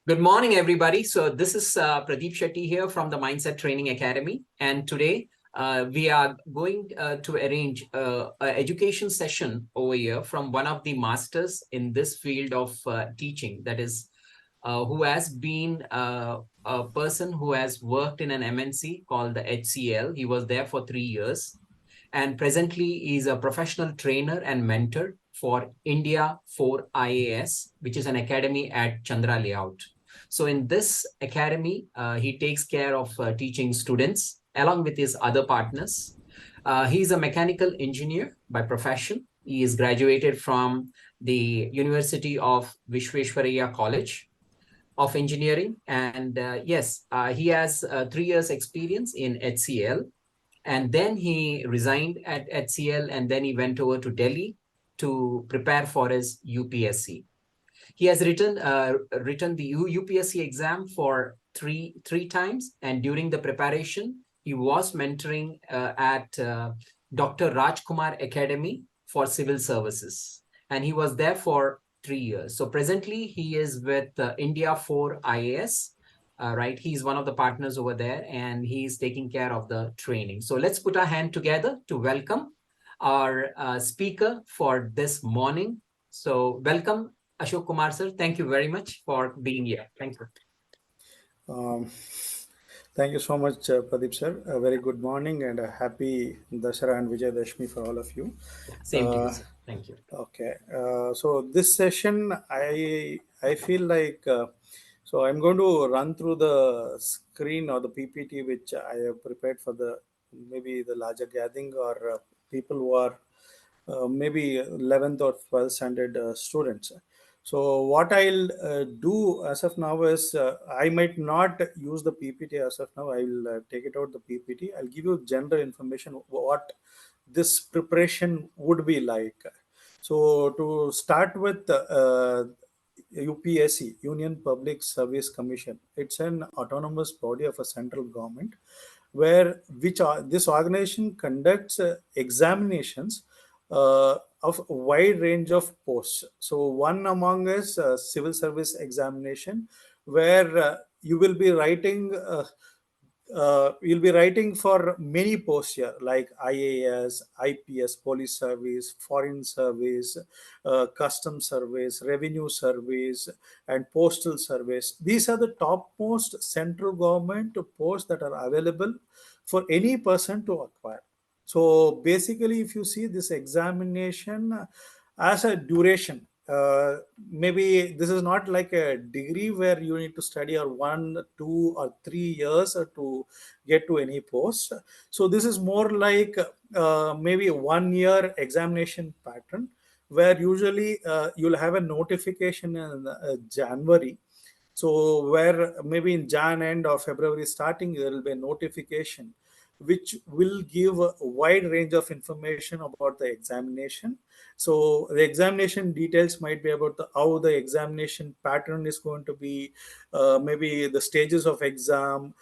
Good morning, everybody. So this is Pradeep Shetty here from the Mindset Training Academy. And today we are going to arrange an education session over here from one of the masters in this field of teaching. That is, who has been a person who has worked in an MNC called the HCL. He was there for 3 years. And presently, he's a professional trainer and mentor for India for IAS, which is an academy at Chandra Layout. So in this academy, he takes care of teaching students along with his other partners. He's a mechanical engineer by profession. He is graduated from the University of Vishweshwaraya College of Engineering. And yes, he has 3 years experience in HCL, and then he resigned at HCL, and then he went over to Delhi to prepare for his UPSC. He has written the UPSC exam for three times, and during the preparation, he was mentoring at Dr. Raj Kumar Academy for Civil Services, and he was there for 3 years. So presently, he is with India for IAS. Right, he's one of the partners over there, and he's taking care of the training. So let's put our hand together to welcome our speaker for this morning. So welcome, Ashok Kumar, sir. Thank you very much for being here. Thank you. Um, Thank you so much, Pradeep sir. A very good morning and a happy Dasara and Vijay Dashmi for all of you. Same to you, Uh, sir. Thank you. okay, so this session, I feel like so I'm going to run through the screen or the PPT which I have prepared for the maybe the larger gathering or people who are maybe 11th or 12th standard students. So what I'll do as of now is I might not use the PPT as of now. I will take it out the PPT. I'll give you general information what this preparation would be like. So to start with, UPSC, Union Public Service Commission. It's an autonomous body of a central government, where which are, this organization conducts examinations of a wide range of posts. So one among is civil service examination, where you will be writing. You'll be writing for many posts here like IAS, IPS, police service, foreign service, custom service, revenue service, and postal service. These are the topmost central government posts that are available for any person to acquire. So basically, if you see this examination as a duration, maybe this is not like a degree where you need to study or 1, 2, or 3 years to get to any post. So this is more like maybe 1 year examination pattern, where usually you'll have a notification in January. So where maybe in Jan end or February starting, there will be a notification which will give a wide range of information about the examination. So the examination details might be about how the examination pattern is going to be, maybe the stages of exam,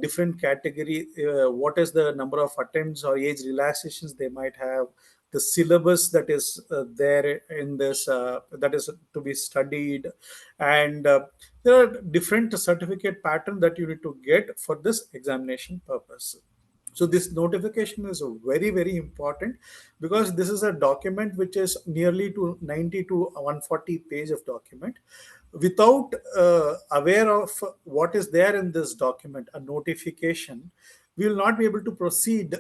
different category, what is the number of attempts or age relaxations they might have, the syllabus that is there in this that is to be studied, and there are different certificate pattern that you need to get for this examination purpose. So this notification is very important, because this is a document which is nearly to 90 to 140 page of document. Without aware of what is there in this document, a notification, we will not be able to proceed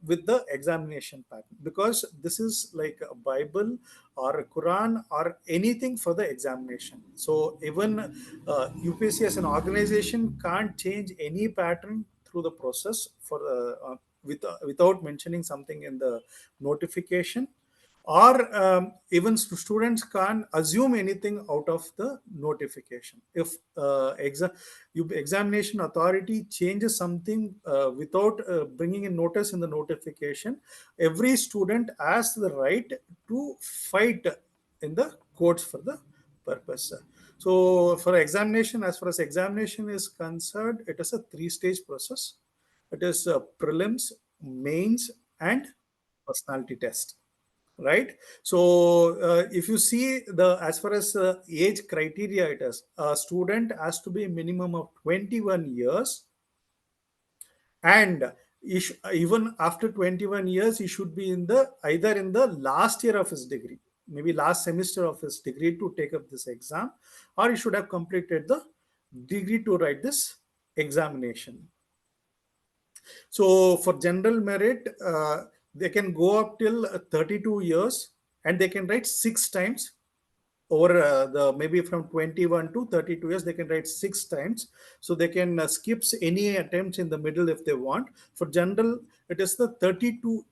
with the examination pattern, because this is like a Bible or a Quran or anything for the examination. So even UPSC as an organization can't change any pattern through the process for without mentioning something in the notification, or even students can't assume anything out of the notification. If examination authority changes something without bringing a notice in the notification, every student has the right to fight in the courts for the purpose. So for examination, as far as examination is concerned, it is a three-stage process. It is prelims, mains, and personality test. right? So if you see the as far as age criteria, it is a student has to be minimum of 21 years, and even after 21 years he should be in the either in the last year of his degree, maybe last semester of his degree to take up this exam, or he should have completed the degree to write this examination. So for general merit, they can go up till 32 years, and they can write six times over the maybe from 21 to 32 years. They can write six times, so they can skips any attempts in the middle if they want. For general, it is the 32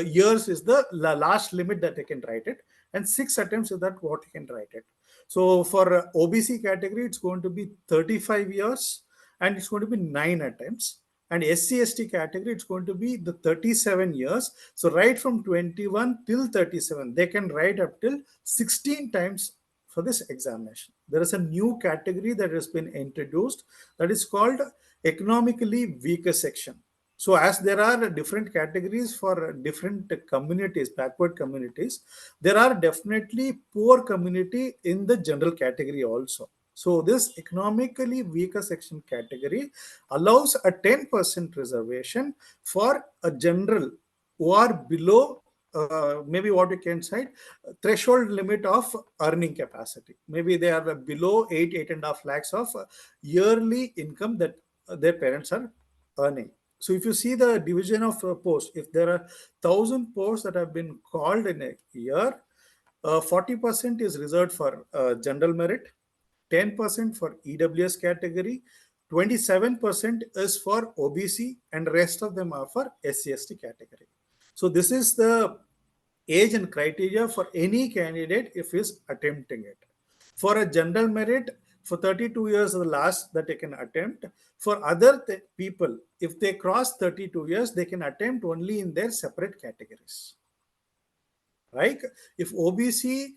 years is the last limit that they can write it, and six attempts is that what you can write it. So for OBC category, it's going to be 35 years, and it's going to be nine attempts. And SC/ST category, it's going to be the 37 years. So right from 21 till 37, they can write up till 16 times for this examination. There is a new category that has been introduced, that is called economically weaker section. So as there are different categories for different communities, backward communities, there are definitely poor community in the general category also. So this economically weaker section category allows a 10% reservation for a general who are below maybe what you can say threshold limit of earning capacity. Maybe they are below 8.5 lakhs of yearly income that their parents are earning. So if you see the division of posts, if there are 1,000 posts that have been called in a year, 40% is reserved for general merit, 10% for EWS category, 27% is for OBC, and rest of them are for SC/ST category. So this is the age and criteria for any candidate if he is attempting it. For a general merit, for 32 years is the last that they can attempt. For other people, if they cross 32 years, they can attempt only in their separate categories. Right? If OBC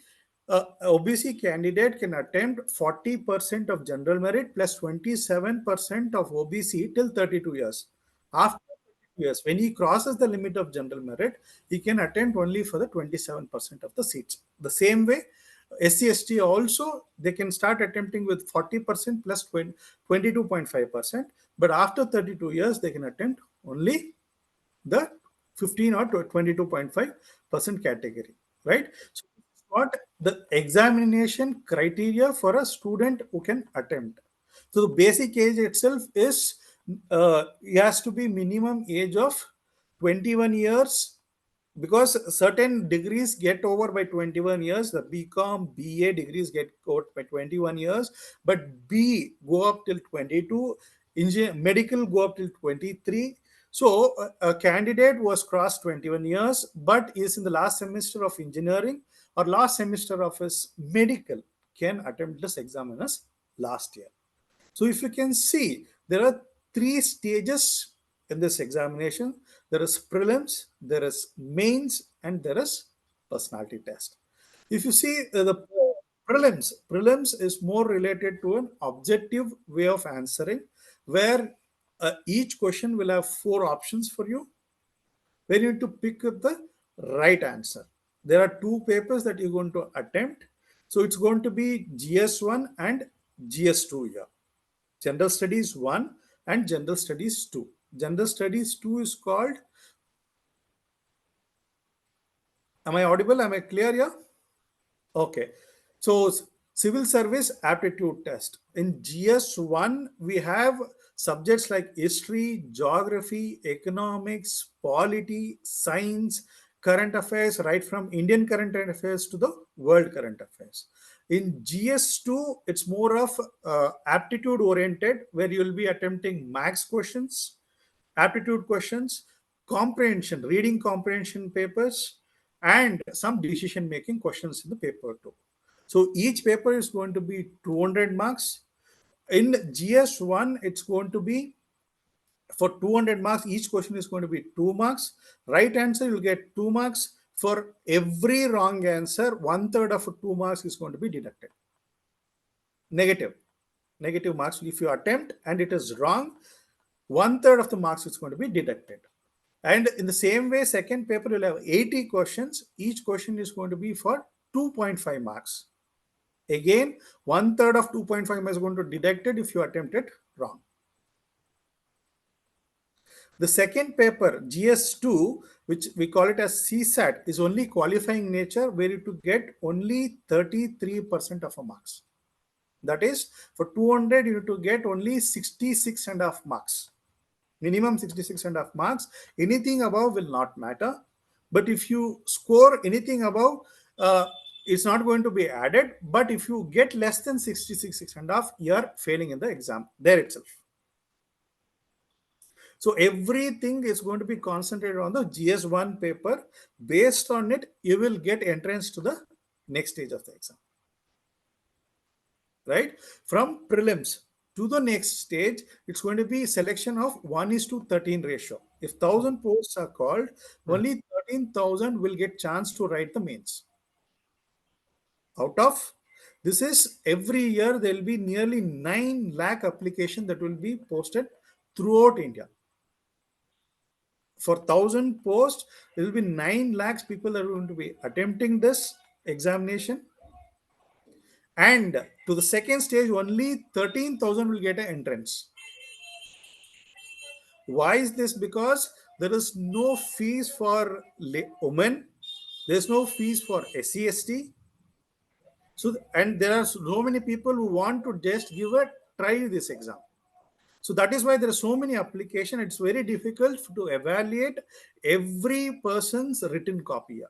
candidate can attempt 40% of general merit plus 27% of OBC till 32 years. After 32 years, when he crosses the limit of general merit, he can attempt only for the 27% of the seats. The same way, SC/ST also, they can start attempting with 40% plus 22.5%, but after 32 years, they can attempt only the 15 or 22.5% category, right? So what the examination criteria for a student who can attempt. So the basic age itself is it has to be minimum age of 21 years, because certain degrees get over by 21 years. The BCom, BA degrees get over by 21 years, but B go up till 22, medical go up till 23. So a candidate was crossed 21 years, but is in the last semester of engineering or last semester of his medical, can attempt this exam in his last year. So if you can see, there are three stages in this examination. There is prelims, there is mains, and there is personality test. If you see the prelims is more related to an objective way of answering, where each question will have four options for you, where you need to pick up the right answer. There are two papers that you're going to attempt. So it's going to be GS1 and GS2 here. General Studies 1 and General Studies 2. General Studies 2 is called, am I audible? Am I clear here? Okay. So civil service aptitude test. In GS1, we have subjects like history, geography, economics, polity, science, current affairs, right from Indian current affairs to the world current affairs. In GS2, it's more of aptitude oriented, where you will be attempting max questions, aptitude questions, comprehension, reading comprehension papers, and some decision making questions in the paper too. So each paper is going to be 200 marks. In GS1, it's going to be for 200 marks. Each question is going to be 2 marks. Right answer, you'll get 2 marks. For every wrong answer, one third of 2 marks is going to be deducted. Negative marks. If you attempt and it is wrong, one third of the marks is going to be deducted. And in the same way, second paper will have 80 questions. Each question is going to be for 2.5 marks. Again, one third of 2.5 is going to be deducted if you attempt it wrong. The second paper, GS2, which we call it as CSAT, is only qualifying nature, where you to get only 33% of a marks. That is, for 200, you need to get only 66 and a half marks. Minimum 66 and a half marks. Anything above will not matter. But if you score anything above, it's not going to be added. But if you get less than 66 and a half, you are failing in the exam there itself. So everything is going to be concentrated on the GS1 paper. Based on it, you will get entrance to the next stage of the exam. Right? From prelims to the next stage, it's going to be selection of 1:13 ratio. If 1,000 posts are called, only 13,000 will get chance to write the mains. Out of this is every year there will be nearly 9 lakh application that will be posted throughout India. For 1,000 posts, there will be 9 lakhs people that are going to be attempting this examination. And to the second stage, only 13,000 will get an entrance. Why is this? Because there is no fees for women, there's no fees for SC, ST. So, and there are so many people who want to just give a try this exam. So that is why there are so many applications. It's very difficult to evaluate every person's written copy.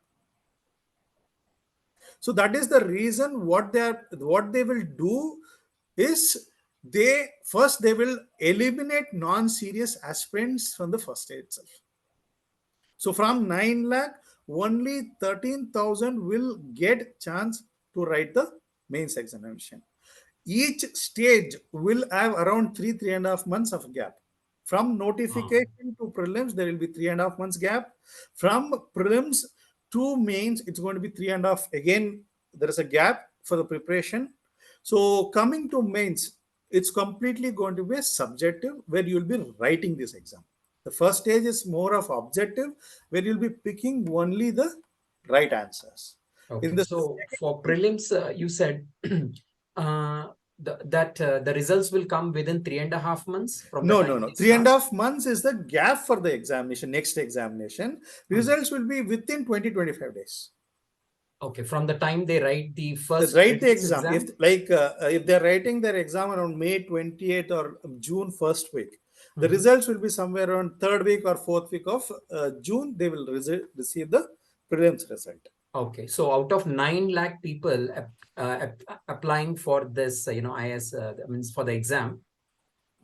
So that is the reason what they will do is they will eliminate non-serious aspirants from the first stage itself. So from 9 lakh, only 13,000 will get chance to write the mains examination. Each stage will have around 3.5 months of gap. From notification to prelims, there will be 3.5 months gap. From prelims to mains, it's going to be 3.5. Again, there is a gap for the preparation. So coming to mains, it's completely going to be a subjective where you'll be writing this exam. The first stage is more of objective, where you'll be picking only the right answers. Okay. In the So for prelims, you said the results will come within 3.5 months from the no, time no, no. they Three and start. a half months is the gap for the examination, next examination. Results will be within 20-25 days. Okay, from the time they write the first Write the prelims exam. exam. If they're writing their exam around May 28th or June first week, the Mhm. results will be somewhere around third week or fourth week of June. They will receive the prelims result. Okay, so out of 9 lakh people applying for this, IS, means for the exam,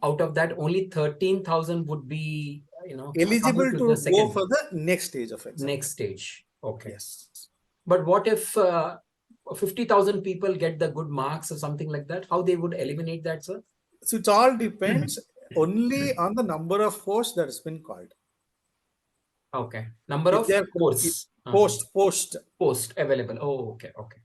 out of that, only 13,000 would be, coming Eligible to the to go second for the next stage of exam. next stage. Okay. Yes. But what if 50,000 people get the good marks or something like that? How they would eliminate that, sir? So it all depends only on the number of posts that has been called. Okay. Number If of they are posts. Post available. Oh, okay. Okay.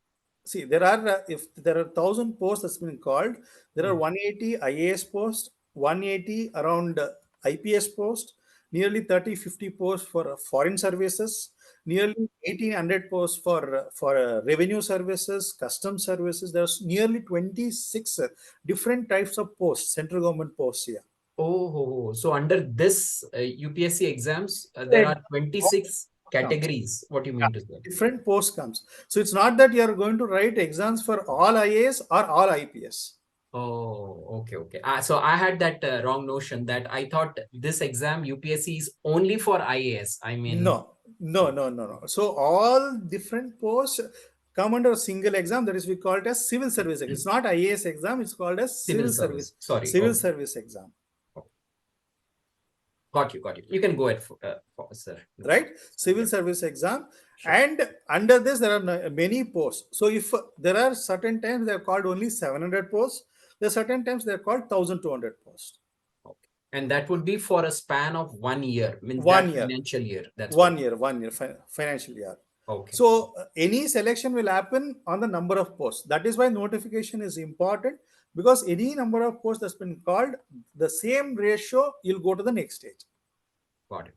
see, there are if there are 1,000 posts that's been called, there are Mm. 180 IAS posts, 180 around IPS posts, nearly 30-50 posts for foreign services, nearly 1,800 posts for revenue services, custom services. There's nearly 26 different types of posts, central government posts here. Oh, so under this UPSC exams, there Right. are 26 Comes. categories. What you Yeah, mean to say? different posts comes. So it's not that you are going to write exams for all IAS or all IPS. Oh, okay, okay. So I had that wrong notion that I thought this exam UPSC is only for IAS. I mean, No, no, no, no, no. So all different posts come under a single exam. That is, we call it as civil service exam. It's not IAS exam. It's called as civil service. Sorry. civil Okay. service exam. Okay. Got you. Got you. You can go ahead, sir. No Right? problem. Civil Yeah, service exam. sure. And under this, there are many posts. So if there are certain times they are called only 700 posts, there are certain times they are called 1,200 posts. Okay. And that would be for a span of 1 year, means that 1 year. financial year. That's what. 1 year, financial year. Okay. So any selection will happen on the number of posts. That is why notification is important, because any number of posts that's been called, the same ratio, you'll go to the next stage. Got it.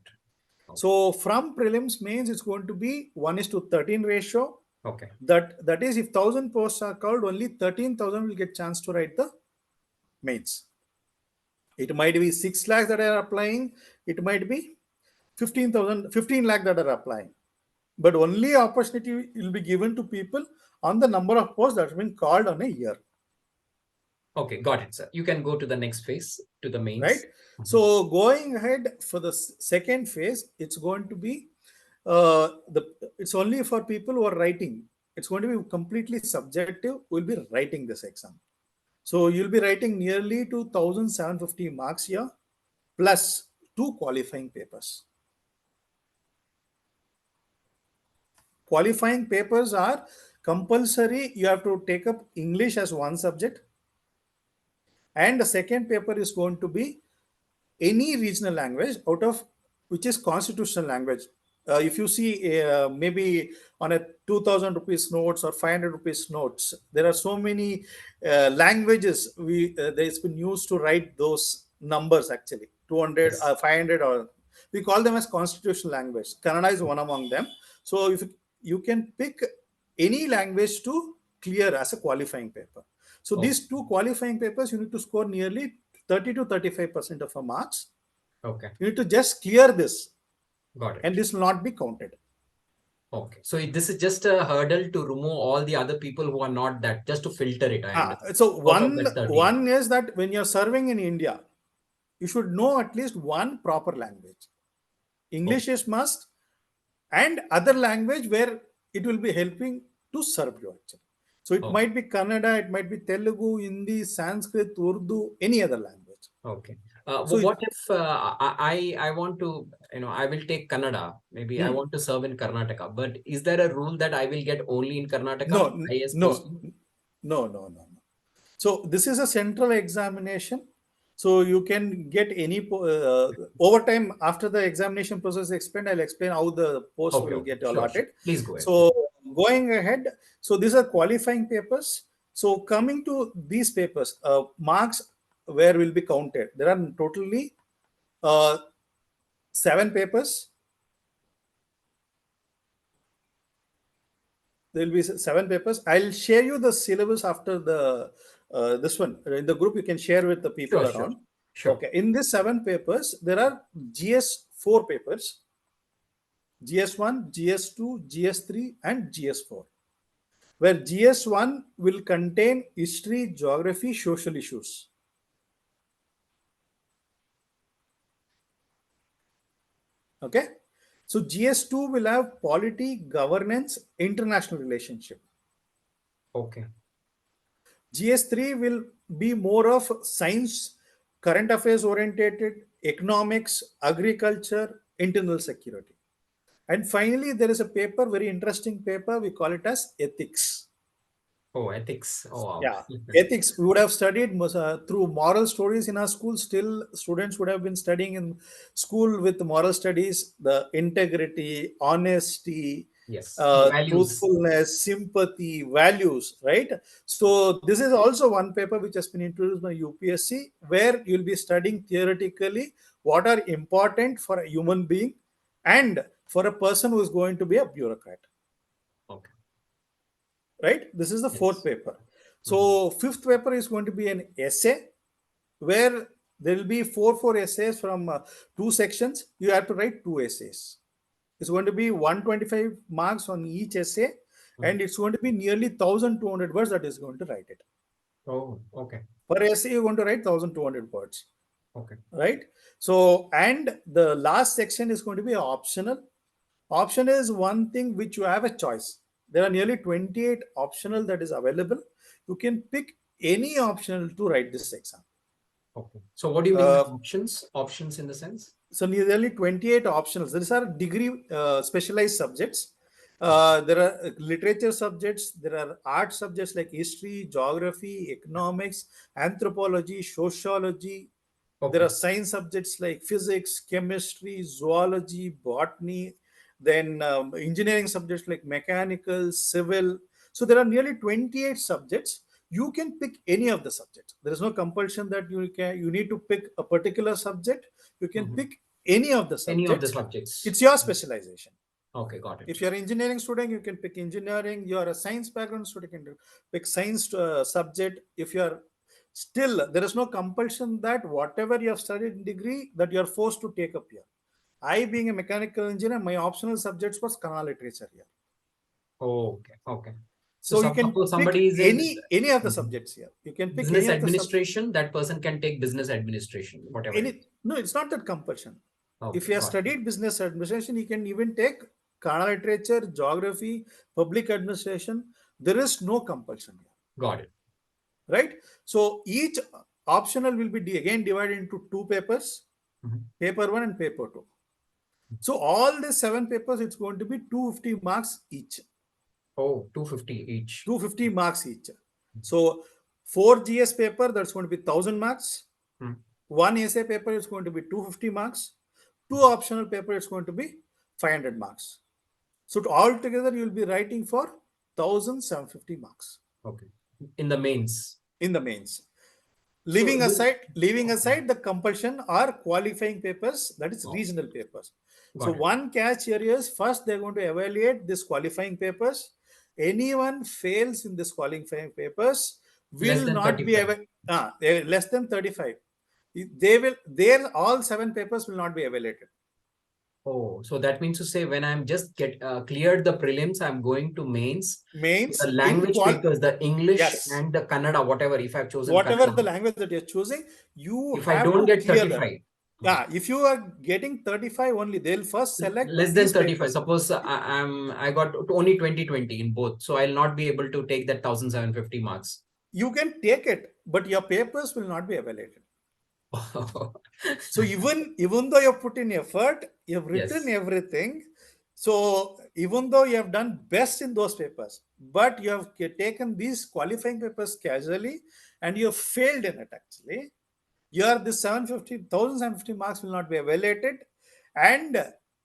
So from prelims mains, it's going to be 1:13 ratio. Okay. That is, if 1,000 posts are called, only 13,000 will get chance to write the mains. It might be 6 lakhs that are applying. It might be 15 lakh that are applying. But only opportunity will be given to people on the number of posts that have been called on a year. Okay, got it, sir. You can go to the next phase, to the mains. Right. So going ahead for the second phase, it's going to be it's only for people who are writing. It's going to be completely subjective. We'll be writing this exam. So you'll be writing nearly 2,750 marks here, plus 2 qualifying papers. Qualifying papers are compulsory. You have to take up English as one subject, and the second paper is going to be any regional language out of which is constitutional language. If you see maybe on a 2,000 rupees notes or 500 rupees notes, there are so many languages there's been used to write those numbers. Actually 200 Yes. 500, or we call them as constitutional language. Kannada is one among them. So if you can pick any language to clear as a qualifying paper. So these 2 qualifying papers, you need to score nearly 30 to 35% of a marks. Okay. You need to just clear this. Got it. And this will not be counted. Okay. So this is just a hurdle to remove all the other people who are not that, just to filter it. So one is that when you're serving in India, you should know at least one proper language. English is must, and other language where it will be helping to serve you actually. So it might be Kannada, it might be Telugu, Hindi, Sanskrit, Urdu, any other language. Okay. So what if I want to, I will take Kannada. Maybe I want to serve in Karnataka. But is there a rule that I will get only in Karnataka? No. So this is a central examination. So you can get any over time after the examination process explained. I'll explain how the post will get allotted. Sure. Please go ahead. So going ahead, so these are qualifying papers. So coming to these papers, marks where will be counted. There are totally 7 papers. There will be 7 papers. I'll share you the syllabus after the this one in the group. You can share with the people around. Sure. Okay. In these 7 papers, there are GS4 papers: GS1, GS2, GS3, and GS4. Where GS1 will contain history, geography, social issues. Okay. So GS2 will have polity, governance, international relationship. Okay. GS3 will be more of science, current affairs orientated, economics, agriculture, internal security. And finally, there is a paper, very interesting paper, we call it as ethics. Oh, ethics. Oh, wow. Yeah, ethics. We would have studied through moral stories in our school. Still, students would have been studying in school with moral studies, the integrity, honesty, yes, truthfulness, sympathy, values, right? So this is also one paper which has been introduced by UPSC, where you'll be studying theoretically what are important for a human being and for a person who is going to be a bureaucrat. Okay. Right? This is the 4th paper. So 5th paper is going to be an essay, where there will be 4 essays from 2 sections. You have to write 2 essays. It's going to be 125 marks on each essay, and it's going to be nearly 1,200 words that is going to write it. Oh, okay. Per essay, you're going to write 1,200 words. Okay. Right? So, and the last section is going to be optional. Option is one thing which you have a choice. There are nearly 28 optional that is available. You can pick any optional to write this exam. Okay. So what do you mean by options? Options in the sense? So nearly 28 optionals. These are degree specialized subjects. There are literature subjects. There are art subjects like history, geography, economics, anthropology, sociology. Okay. There are science subjects like physics, chemistry, zoology, botany. Then engineering subjects like mechanical, civil. So there are nearly 28 subjects. You can pick any of the subjects. There is no compulsion that you need to pick a particular subject. You can pick any of the Any of the subjects. subjects. It's your specialization. Okay, got it. If you're an engineering student, you can pick engineering. You are a science background student, you can pick science subject. If you are still, there is no compulsion that whatever you have studied in degree that you are forced to take up here. I, being a mechanical engineer, my optional subjects was Kannada literature here. Okay, okay. So you can suppose pick somebody is in any of the subjects here. You can pick business any of the administration, that person can take business administration, whatever it is. No, it's not that compulsion. If Okay, you have got it. studied business administration, you can even take Kannada literature, geography, public administration. There is no compulsion here, Got it. right? So each optional will be again divided into two papers, Mhm. paper one and paper two. So all the 7 papers, it's going to be 250 marks each. Oh, 250 each. 250 marks each. So 4 GS paper, that's going to be 1000 marks. Hmm. One essay paper is going to be 250 marks. Two optional paper is going to be 500 marks. So altogether, you will be writing for 1750 marks Okay. In the mains. in the mains. So Leaving okay. aside the compulsion or qualifying papers, that is Oh, regional papers. So got it. one catch here is first they're going to evaluate this qualifying papers. Anyone fails in this qualifying papers Less will than not be 35. less than 35. They will their all 7 papers will not be evaluated. Oh, so that means to say when I'm just cleared the prelims, I'm going to mains. The Mains in language papers, the English yes, and the Kannada, whatever, if I've chosen whatever the Kannada, language that you're choosing, you if I have don't to get clear that. 35, Yeah, if you are getting 35 only, they'll first select less than these 35, papers. suppose I got only 20 in both, so I'll not be able to take that 1750 marks. You can take it, but your papers will not be evaluated. So even though you have put in effort, you have written Yes, everything. So even though you have done best in those papers, but you have taken these qualifying papers casually and you have failed in it actually, your this 750 marks will not be evaluated. And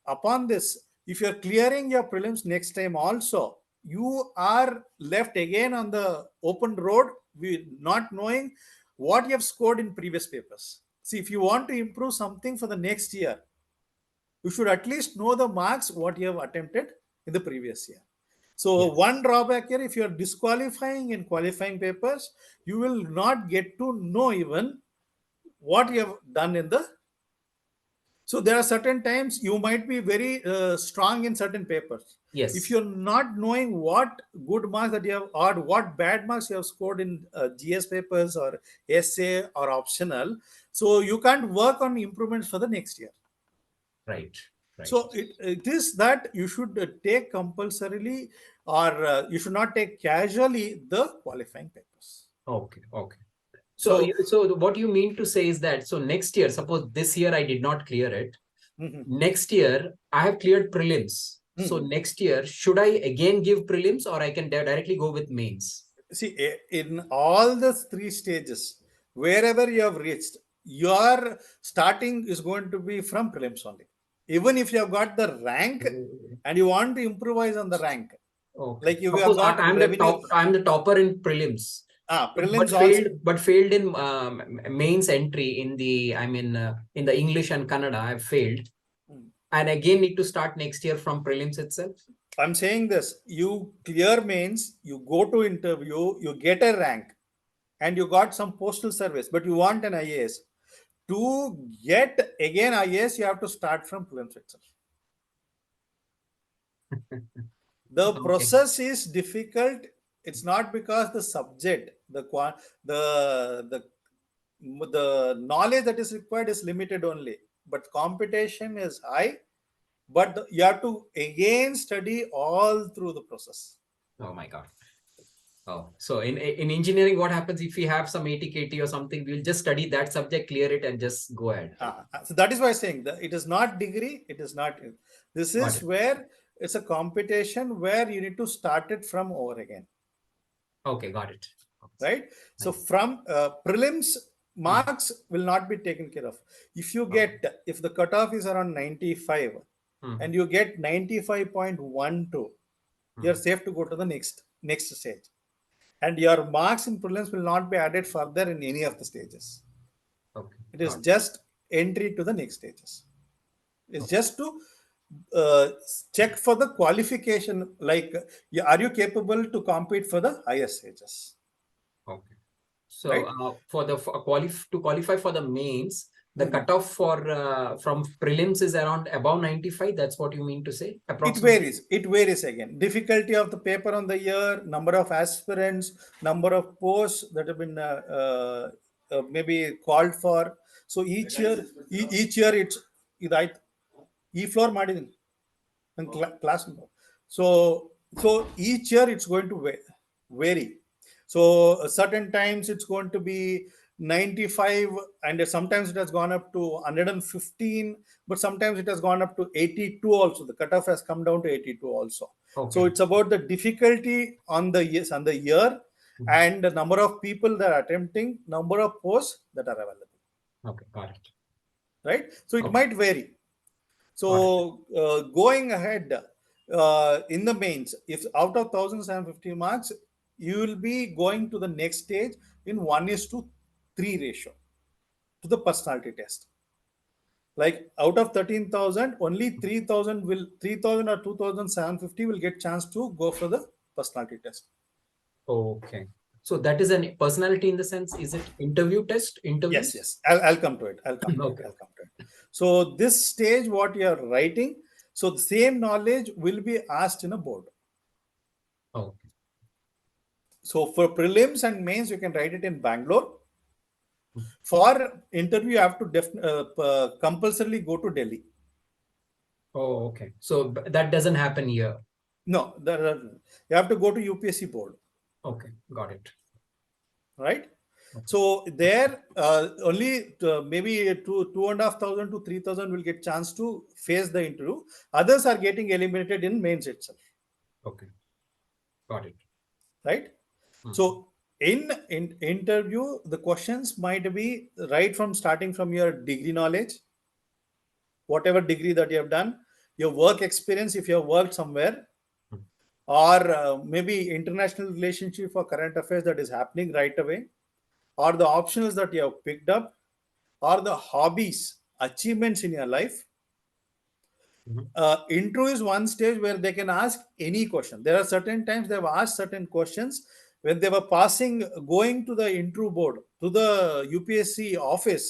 upon this, if you're clearing your prelims next time also, you are left again on the open road with not knowing what you have scored in previous papers. See, if you want to improve something for the next year, you should at least know the marks what you have attempted in the previous year. So yes, one drawback here, if you are disqualifying in qualifying papers, you will not get to know even what you have done in the. So there are certain times you might be very strong in certain papers. If yes, you're not knowing what good marks that you have or what bad marks you have scored in GS papers or essay or optional, so you can't work on improvements for the next year. right, right. So it is that you should take compulsorily or you should not take casually the qualifying papers. Okay, okay. So, So so what you mean to say is that, so next year, suppose this year I did not clear it. mhm, Next year, I have cleared prelims. So mhm. next year, should I again give prelims or I can directly go with mains? See, in all the 3 stages, wherever you have reached, your starting is going to be from prelims only. Even if you have got the rank Oh, and you want to improvise on the rank, okay. like if you have Suppose got I'm the revenue, top, I'm the topper in prelims, prelims also. but failed in mains entry in the, I mean, in the English and Kannada, I've failed. And again need to start next year from prelims itself. I'm saying this: you clear mains, you go to interview, you get a rank, and you got some postal service, but you want an IAS. To get again IAS, you have to start from prelims itself. The Okay. process is difficult. It's not because the subject, the the knowledge that is required is limited only, but competition is high. But you have to again study all through the process. Oh my God. Oh, so in engineering, what happens if we have some 80 KT or something? We'll just study that subject, clear it, and just go ahead. So that is why I'm saying that it is not degree. It is not. This Got is it. where it's a competition where you need to start it from over again, Okay, got it. right? So Nice. from prelims Hmm. marks will not be taken care of. If you Okay. get if the cutoff is around 95 Hmm. and you get 95.12, you're Hmm. safe to go to the next stage. And your marks in prelims will not be added further in any of the stages. Okay, It is got it. just entry to the next stages. It's just to uh, check for the qualification, like are you capable to compete for the higher stages, Okay. So right? to qualify for the mains, the Mhm. cutoff for from prelims is around above 95. That's what you mean to say, It approximately? varies. It varies again. Difficulty of the paper on the year, number of aspirants, number of posts that have been maybe called for. So each year it's either e floor ಮಾಡಿದೀನಿ in class. So each year it's going to vary. So certain times it's going to be 95, and sometimes it has gone up to 115, but sometimes it has gone up to 82 also. The cutoff has come down to 82 also. So Okay. it's about the difficulty on the year, Mhm. and the number of people that are attempting, number of posts that are available, Okay, got it. right? So it Okay, might vary. got it. So going ahead in the mains, if out of 1050 marks, you will be going to the next stage in 1:3 ratio to the personality test. Like out of 13,000, only 3,000 or 2,750 will get chance to go for the personality test. Okay. So that is a personality in the sense, is it interview test, Yes, interviews? yes. I'll come to it. I'll come to it. Okay. I'll come to it. So this stage, what you are writing, so the same knowledge will be asked in a board. Okay. So for prelims and mains, you can write it in Bangalore. Mm. For interview, you have to compulsorily go to Delhi. Oh, okay. So that doesn't happen here. No, you have to go to UPSC board, Okay, got it. right? Okay. So there, only maybe 2,500 to 3,000 will get chance to face the interview. Others are getting eliminated in mains itself, Okay, got it. right? Mhm. So in interview, the questions might be right from starting from your degree knowledge, whatever degree that you have done, your work experience if you have worked somewhere, Mhm. or maybe international relationship or current affairs that is happening right away, or the options that you have picked up, or the hobbies, achievements in your life. Mhm. Intro is one stage where they can ask any question. There are certain times they have asked certain questions when they were passing, going to the intro board, to the UPSC office.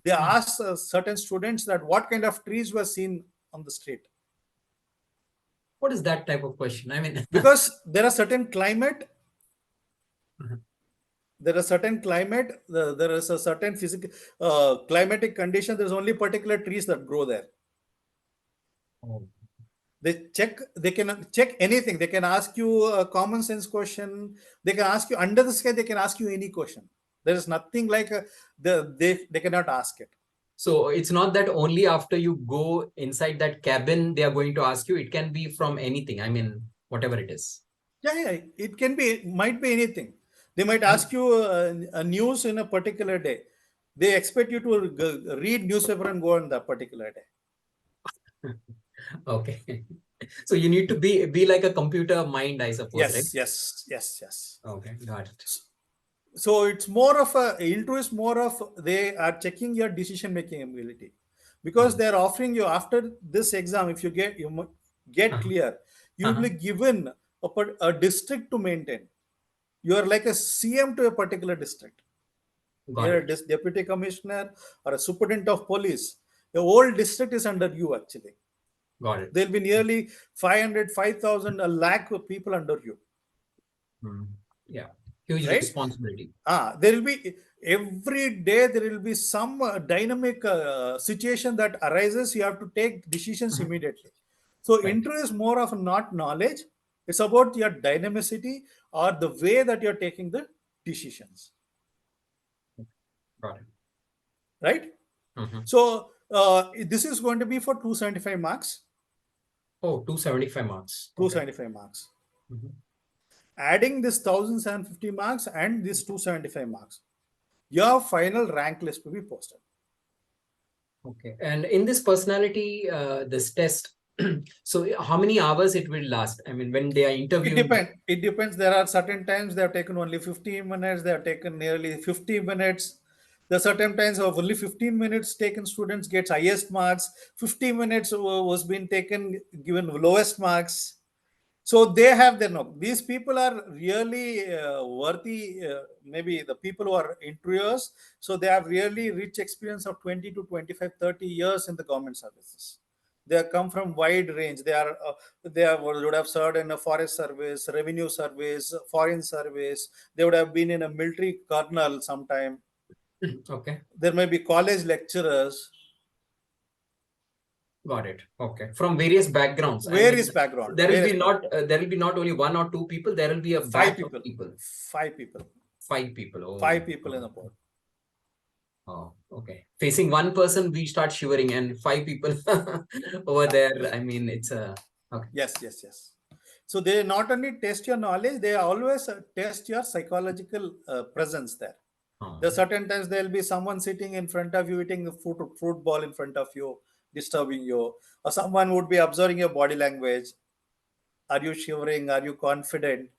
They Mhm. asked certain students that what kind of trees were seen on the street, What is that type of question? I mean, because there are certain climate, Mhm. there is a certain physical climatic condition. There's only particular trees that grow there. Oh. They can check anything. They can ask you a common sense question. They can ask you under the sky. They can ask you any question. There is nothing like they cannot ask it. So it's not that only after you go inside that cabin, they are going to ask you. It can be from anything. I mean, whatever it is. Yeah, it can be, might be anything. They might And ask you a news in a particular day. They expect you to read newspaper and go on that particular day. okay. So you need to be like a computer mind, I suppose, right? Yes. Okay, got it. So it's more of a into is more of they are checking your decision making ability, because Mm. they are offering you after this exam. If you get Uh-huh. clear, you will Uh-huh. be given a district to maintain. You are like a CM to a particular district. Got You're a it. deputy commissioner or a superintendent of police. The whole district is under you actually. Got it. There'll be nearly 500, 5,000, a lakh of people under you, Mm. Yeah. Huge right? responsibility. There will be every day there will be some dynamic situation that arises. You have to take decisions Uh-huh. immediately. So Right. intro is more of not knowledge. It's about your dynamicity or the way that you're taking the decisions, Got it. right? Mhm. So this is going to be for 275 marks. Oh, 275 marks. Okay. 275 marks. Mhm. Adding this 1,750 marks and this 275 marks, your final rank list will be posted. Okay. And in this personality, this test, so how many hours it will last? I mean, when they are It interviewing you. depends. It depends. There are certain times they have taken only 15 minutes. They have taken nearly 50 minutes. There are certain times of only 15 minutes taken students gets highest marks, 15 minutes was been taken given lowest marks. So they have their no. These people are really worthy. Maybe the people who are interviewers. So they have really rich experience of 20 to 25, 30 years in the government services. They have come from wide range. Would have served in a forest service, revenue service, foreign service. They would have been in a military colonel sometime. Okay. There may be college lecturers. Got it. Okay. From various backgrounds. I mean, Various background. there will Various be background. not only one or two people. There will be a Five batch of people. people. Five people. Five people. Oh my Five people in God. the board. Oh, okay. Facing one person, we start shivering, and five people over Yeah. there. I mean, it's a okay. Yes. So they not only test your knowledge, they always test your psychological presence there. There are certain times there will be someone sitting in front of you eating a fruit ball in front of you, disturbing you, or someone would be observing your body language. Are you shivering? Are you confident?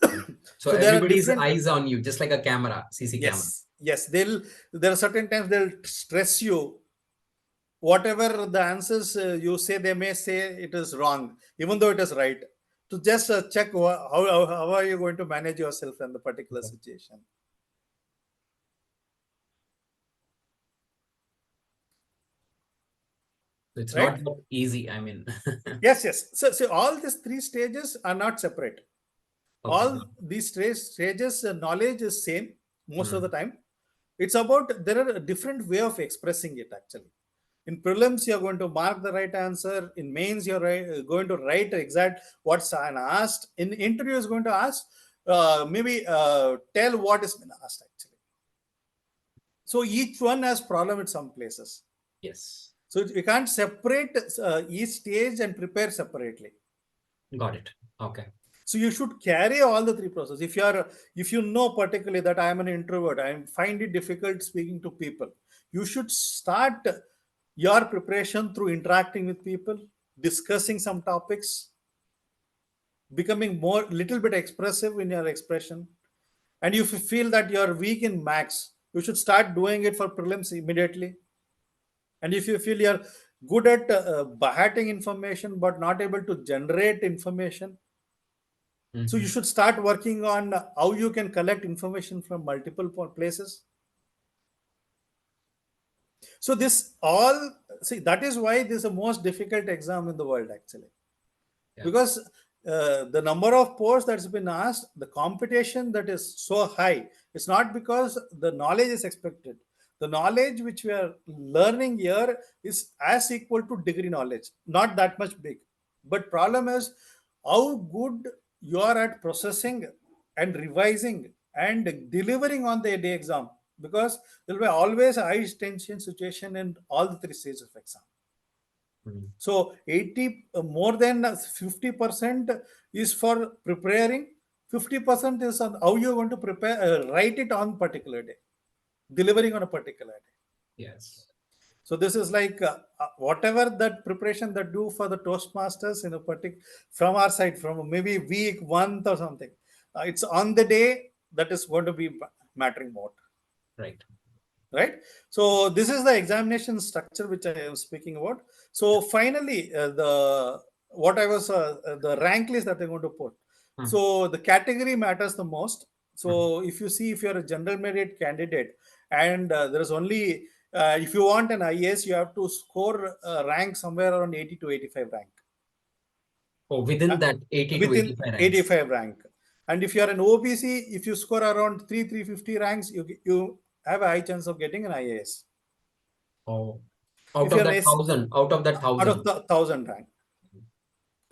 So So there are everybody's different. eyes on you, just like a camera, CC camera. Yes. There are certain times they'll stress you. Whatever the answers you say, they may say it is wrong, even though it is right. To just check how are you going to manage yourself in the particular situation. It's Right? not that easy. I mean, Yes. So all these three stages are not separate. okay. All these stages, knowledge is same most of the Hmm. time. It's about there are a different way of expressing it actually. In prelims, you're going to mark the right answer. In mains, you're going to write exact what's asked. In interview, is going to ask maybe tell what is been asked actually. So each one has problem at some places. Yes. So you can't separate each stage and prepare separately. Got it. Okay. So you should carry all the three processes. If you know particularly that I am an introvert, I find it difficult speaking to people. You should start your preparation through interacting with people, discussing some topics, becoming more little bit expressive in your expression. And if you feel that you are weak in max, you should start doing it for prelims immediately. And if you feel you're good at behatting information but not able to generate information, so you Mhm. should start working on how you can collect information from multiple places. So this all see that is why this is the most difficult exam in the world actually, Yeah. because the number of posts that's been asked, the competition that is so high, it's not because the knowledge is expected. The knowledge which we are learning here is as equal to degree knowledge, not that much big. But problem is how good you are at processing and revising and delivering on the day exam, because there will be always a high tension situation in all the three stages of exam. Mhm. So 80 more than 50% is for preparing. 50% is on how you're going to prepare, write it on particular day, delivering on a particular day. Yes. So this is like whatever that preparation that do for the Toastmasters in a particular from our side, from maybe week, month or something. It's on the day that is going to be mattering more. Right. Right. So this is the examination structure which I am speaking about. So finally, the what I was the rank list that I'm going to put. Hmm. So the category matters the most. Hmm. So if you see, if you're a general merit candidate and there is only if you want an IAS, you have to score rank somewhere around 80 to 85 rank. Oh, within Uh, that 80 to Within 85 ranks. 85 rank. And if you are an OBC, if you score around 350 ranks, you have a high chance of getting an IAS. Oh, If you're an out of that out of 1,000. the 1,000 rank,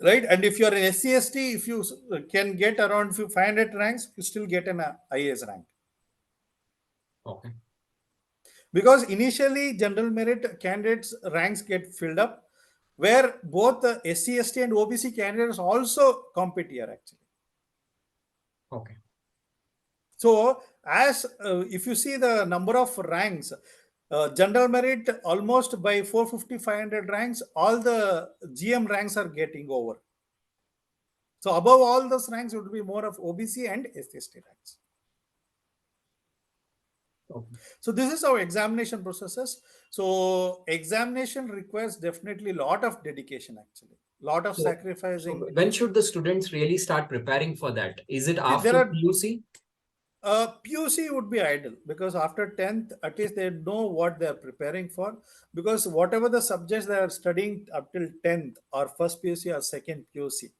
right? And if you're an SC/ST, if you can get around 500 ranks, you still get an IAS rank. Okay. Because initially general merit candidates ranks get filled up, where both the SC/ST and OBC candidates also compete here actually. Okay. So as if you see the number of ranks, general merit almost by 450 500 ranks, all the GM ranks are getting over. So above all those ranks would be more of OBC and SC/ST ranks. Okay. So this is our examination processes. So examination requires definitely lot of dedication, actually, lot of So sacrificing. when should the students really start preparing for that? Is it See, there after are PUC? PUC would be ideal, because after 10th, at least they know what they are preparing for. Because whatever the subjects they are studying up till 10th, or first PUC or second PUC,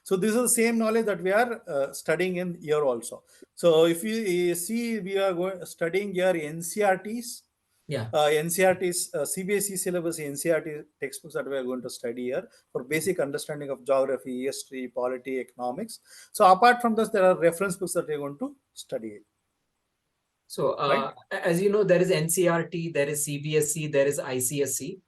so this is the same knowledge that we are studying in here also. So if you see, we are studying here NCRTs, Yeah. NCRT's CBSE syllabus, NCRT textbooks that we are going to study here for basic understanding of geography, history, polity, economics. So apart from this, there are reference books that we are going to study, So right? as you know, there is NCRT, there is CBSE, there is ICSE.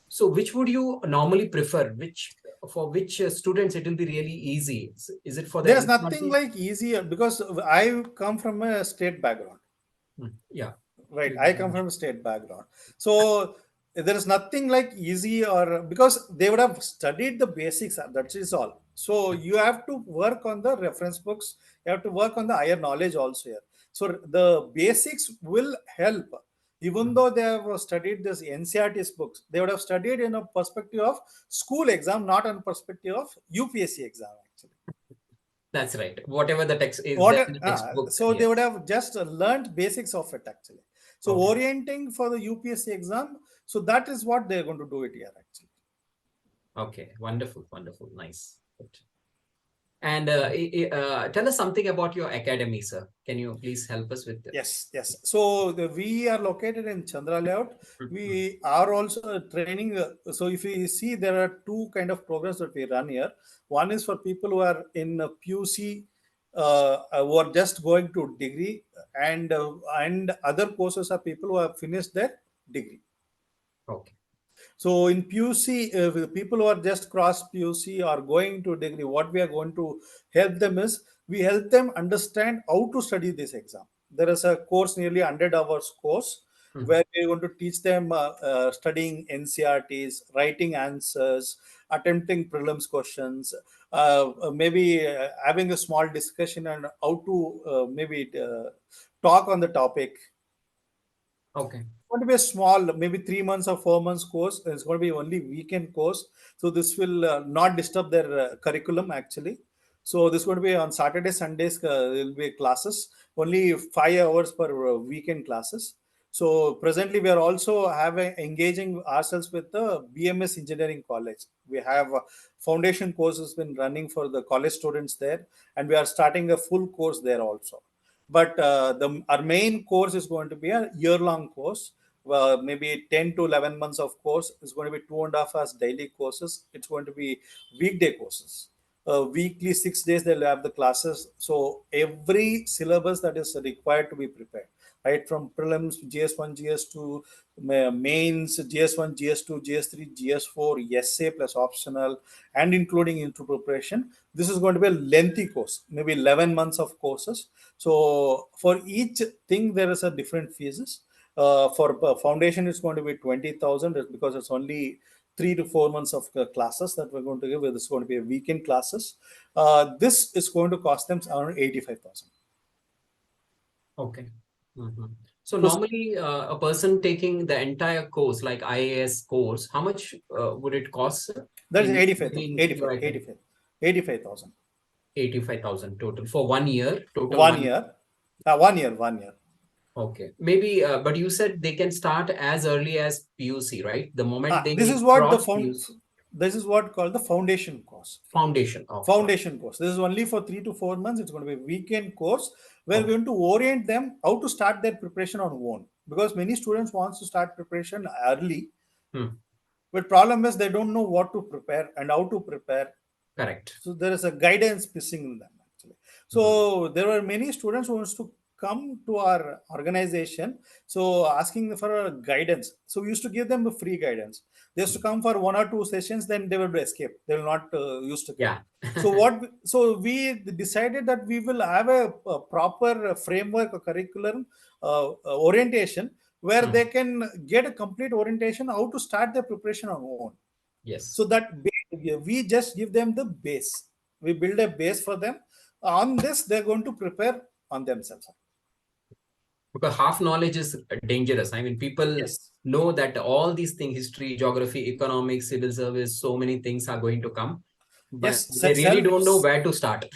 So which would you normally prefer? Which for which students it will be really easy? Is it for the There's nothing NCRT? like easier, because I come from a state background. Yeah. Right, I come from a state background. So there is nothing like easy, or because they would have studied the basics, that is all. So you have to work on the reference books, you have to work on the higher knowledge also here. So the basics will help. Even though they have studied this NCRT's books, they would have studied in a perspective of school exam, not on perspective of UPSC exam, actually. That's right. Whatever the text is What there in the textbook. so they would Yes. have just learned basics of it, actually. So Okay. orienting for the UPSC exam, so that is what they're going to do it here, actually. Okay. Wonderful. Wonderful. Nice. Good. And tell us something about your academy, sir. Can you please help us with that? Yes. So we are located in Chandra Layout. We are also training. So if you see, there are two kind of programs that we run here. One is for people who are in PUC, who are just going to degree, and other courses are people who have finished their degree. Okay. So in PUC, the people who are just cross PUC or going to degree, what we are going to help them is, we help them understand how to study this exam. There is a course, nearly 100 hours course, Mhm. where we are going to teach them studying NCRTs, writing answers, attempting prelims questions, maybe having a small discussion on how to maybe talk on the topic. Okay. Going to be a small, maybe 3 months or 4 months course. It's going to be only weekend course, so this will not disturb their curriculum, actually. So this is going to be on Saturday, Sundays. There will be classes, only 5 hours per weekend classes. So presently, we are also having engaging ourselves with the BMS Engineering College. We have foundation courses been running for the college students there, and we are starting a full course there also. But our main course is going to be a year-long course. Maybe 10 to 11 months of course is going to be 2.5 hours daily courses. It's going to be weekday courses. Weekly 6 days they'll have the classes. So every syllabus that is required to be prepared, right from prelims, GS1, GS2, mains, GS1, GS2, GS3, GS4, essay plus optional, and including into preparation. This is going to be a lengthy course, maybe 11 months of courses. So for each thing, there is a different phases. For foundation, it's going to be 20,000, because it's only 3 to 4 months of classes that we're going to give. It's going to be a weekend classes. This is going to cost them around 85,000. Okay. Mhm. So So normally, a person taking the entire course, like IAS course, how much would it cost, sir, that is in 85,000. between your 85, academy? 85, 85,000. 85,000 total for 1 year, total One 1 year. year. 1 year, 1 year. Okay. Maybe, but you said they can start as early as PUC, right? The moment This they is what the cross found. PUC, This is what called the foundation course. foundation. Okay. Foundation course. This is only for 3 to 4 months. It's going to be a weekend course where we're Okay. going to orient them how to start their preparation on own. Because many students wants to start preparation early, Hmm. but problem is they don't know what to prepare and how to prepare. Correct. So there is a guidance missing in them, actually. Mhm. So there were many students who wants to come to our organization, so asking for a guidance. So we used to give them a free guidance. They used to come for 1 or 2 sessions, then they will escape. They will not used to come. Yeah. So we decided that we will have a proper framework, a curriculum orientation, where Hmm. they can get a complete orientation how to start their preparation on own. So Yes. that we just give them the base. We build a base for them. On this, they're going to prepare on themselves. Because half knowledge is dangerous. I mean, people Yes. know that all these things, history, geography, economics, civil service, so many things are going to come, but Yes, they really don't know where to start.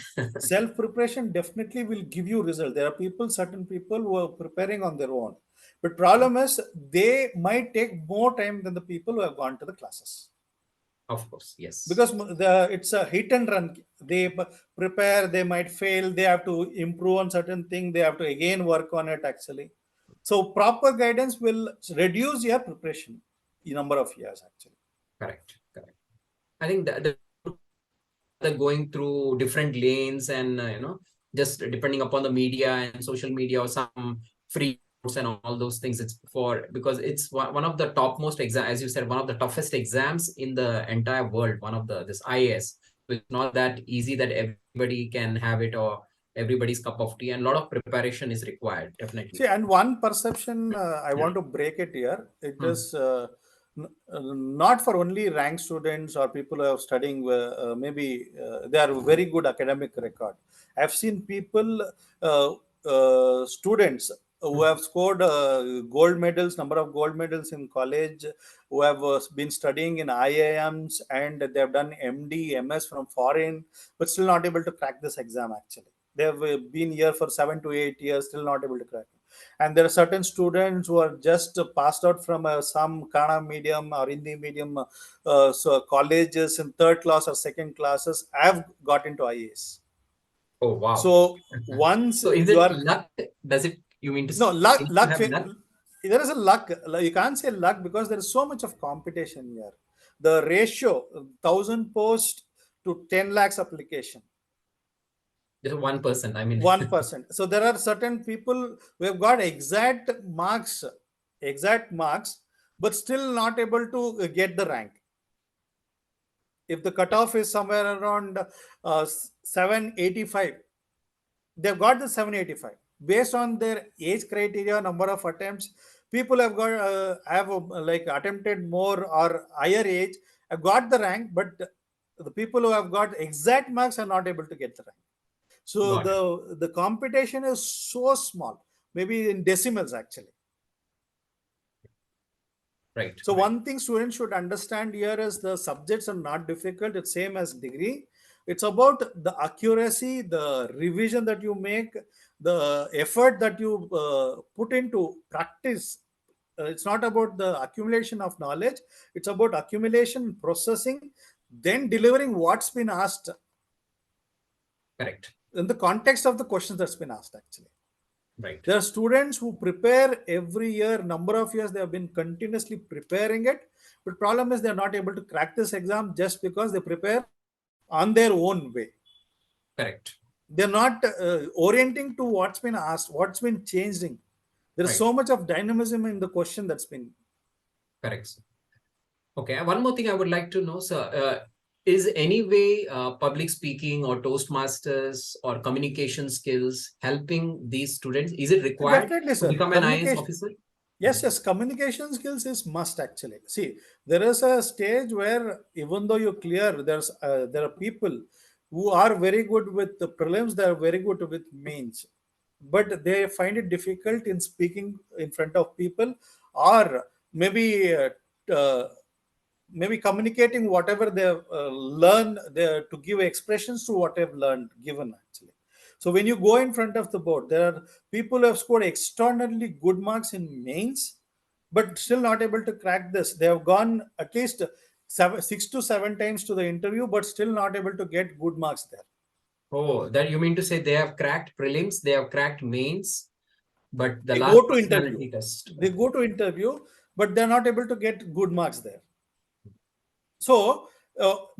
self preparation definitely will give you result. There are people, certain people who are preparing on their own, but problem is they might take more time than the people who have gone to the classes, Of course, yes. because it's a hit and run. They prepare, they might fail, they have to improve on certain thing, they have to again work on it actually. So proper guidance will reduce your preparation in number of years actually. Correct, correct. I think that they're going through different lanes and just depending upon the media and social media or some free notes and all those things. It's for because it's one of the topmost exam, as you said, one of the toughest exams in the entire world. One of the this IAS. So it's not that easy that everybody can have it or everybody's cup of tea, and a lot of preparation is required. Definitely. See, and one perception I want to break it here. It Hmm. is not for only rank students or people who are studying. Maybe they are very good academic record. I've seen people, students who have scored gold medals, number of gold medals in college, who have been studying in IIMs and they have done MD, MS from foreign, but still not able to crack this exam. Actually, they have been here for 7 to 8 years, still not able to crack it. And there are certain students who are just passed out from some Kannada medium or Hindi medium so colleges in third class or second classes have got into IAS. Oh wow. So once So is you it are, luck? Does it? You mean to no, say you luck, need to have luck? there is a luck. You can't say luck because there is so much of competition here. The ratio 1,000 post to 10 lakhs application, Just 1%. I mean, 1%. So there are certain people who have got exact marks, but still not able to get the rank. If the cutoff is somewhere around 785, they've got the 785 based on their age criteria, number of attempts. People have like attempted more or higher age, have got the rank, but the people who have got exact marks are not able to get the rank. So got it. the competition is so small, maybe in decimals actually. Right, So right, one thing students should understand here is the subjects are not difficult. It's same as degree. It's about the accuracy, the revision that you make, the effort that you put into practice. It's not about the accumulation of knowledge. It's about accumulation, processing, then delivering what's been asked correct. in the context of the questions that's been asked actually. Right. There are students who prepare every year, number of years they have been continuously preparing it. But problem is they're not able to crack this exam just because they prepare on their own way. Correct. They're not orienting to what's been asked, what's been changing. There is Right. so much of dynamism in the question that's been. Correct, sir. Okay. One more thing I would like to know, sir. Is any way public speaking or Toastmasters or communication skills helping these students? Is it required Definitely, to sir. become an IAS Communication. officer? Yes, yes, communication skills is must actually. See, there is a stage where even though you clear, there are people who are very good with the prelims, they are very good with mains, but they find it difficult in speaking in front of people, or maybe uh, maybe communicating whatever they have learned there to give expressions to what they've learned given actually. So when you go in front of the board, there are people who have scored extraordinarily good marks in mains but still not able to crack this. They have gone at least 6 to 7 times to the interview but still not able to get good marks there. Oh, that you mean to say they have cracked prelims, they have cracked mains, but the They last go to interview, personality test. they go to interview but they're not able to get good marks there. So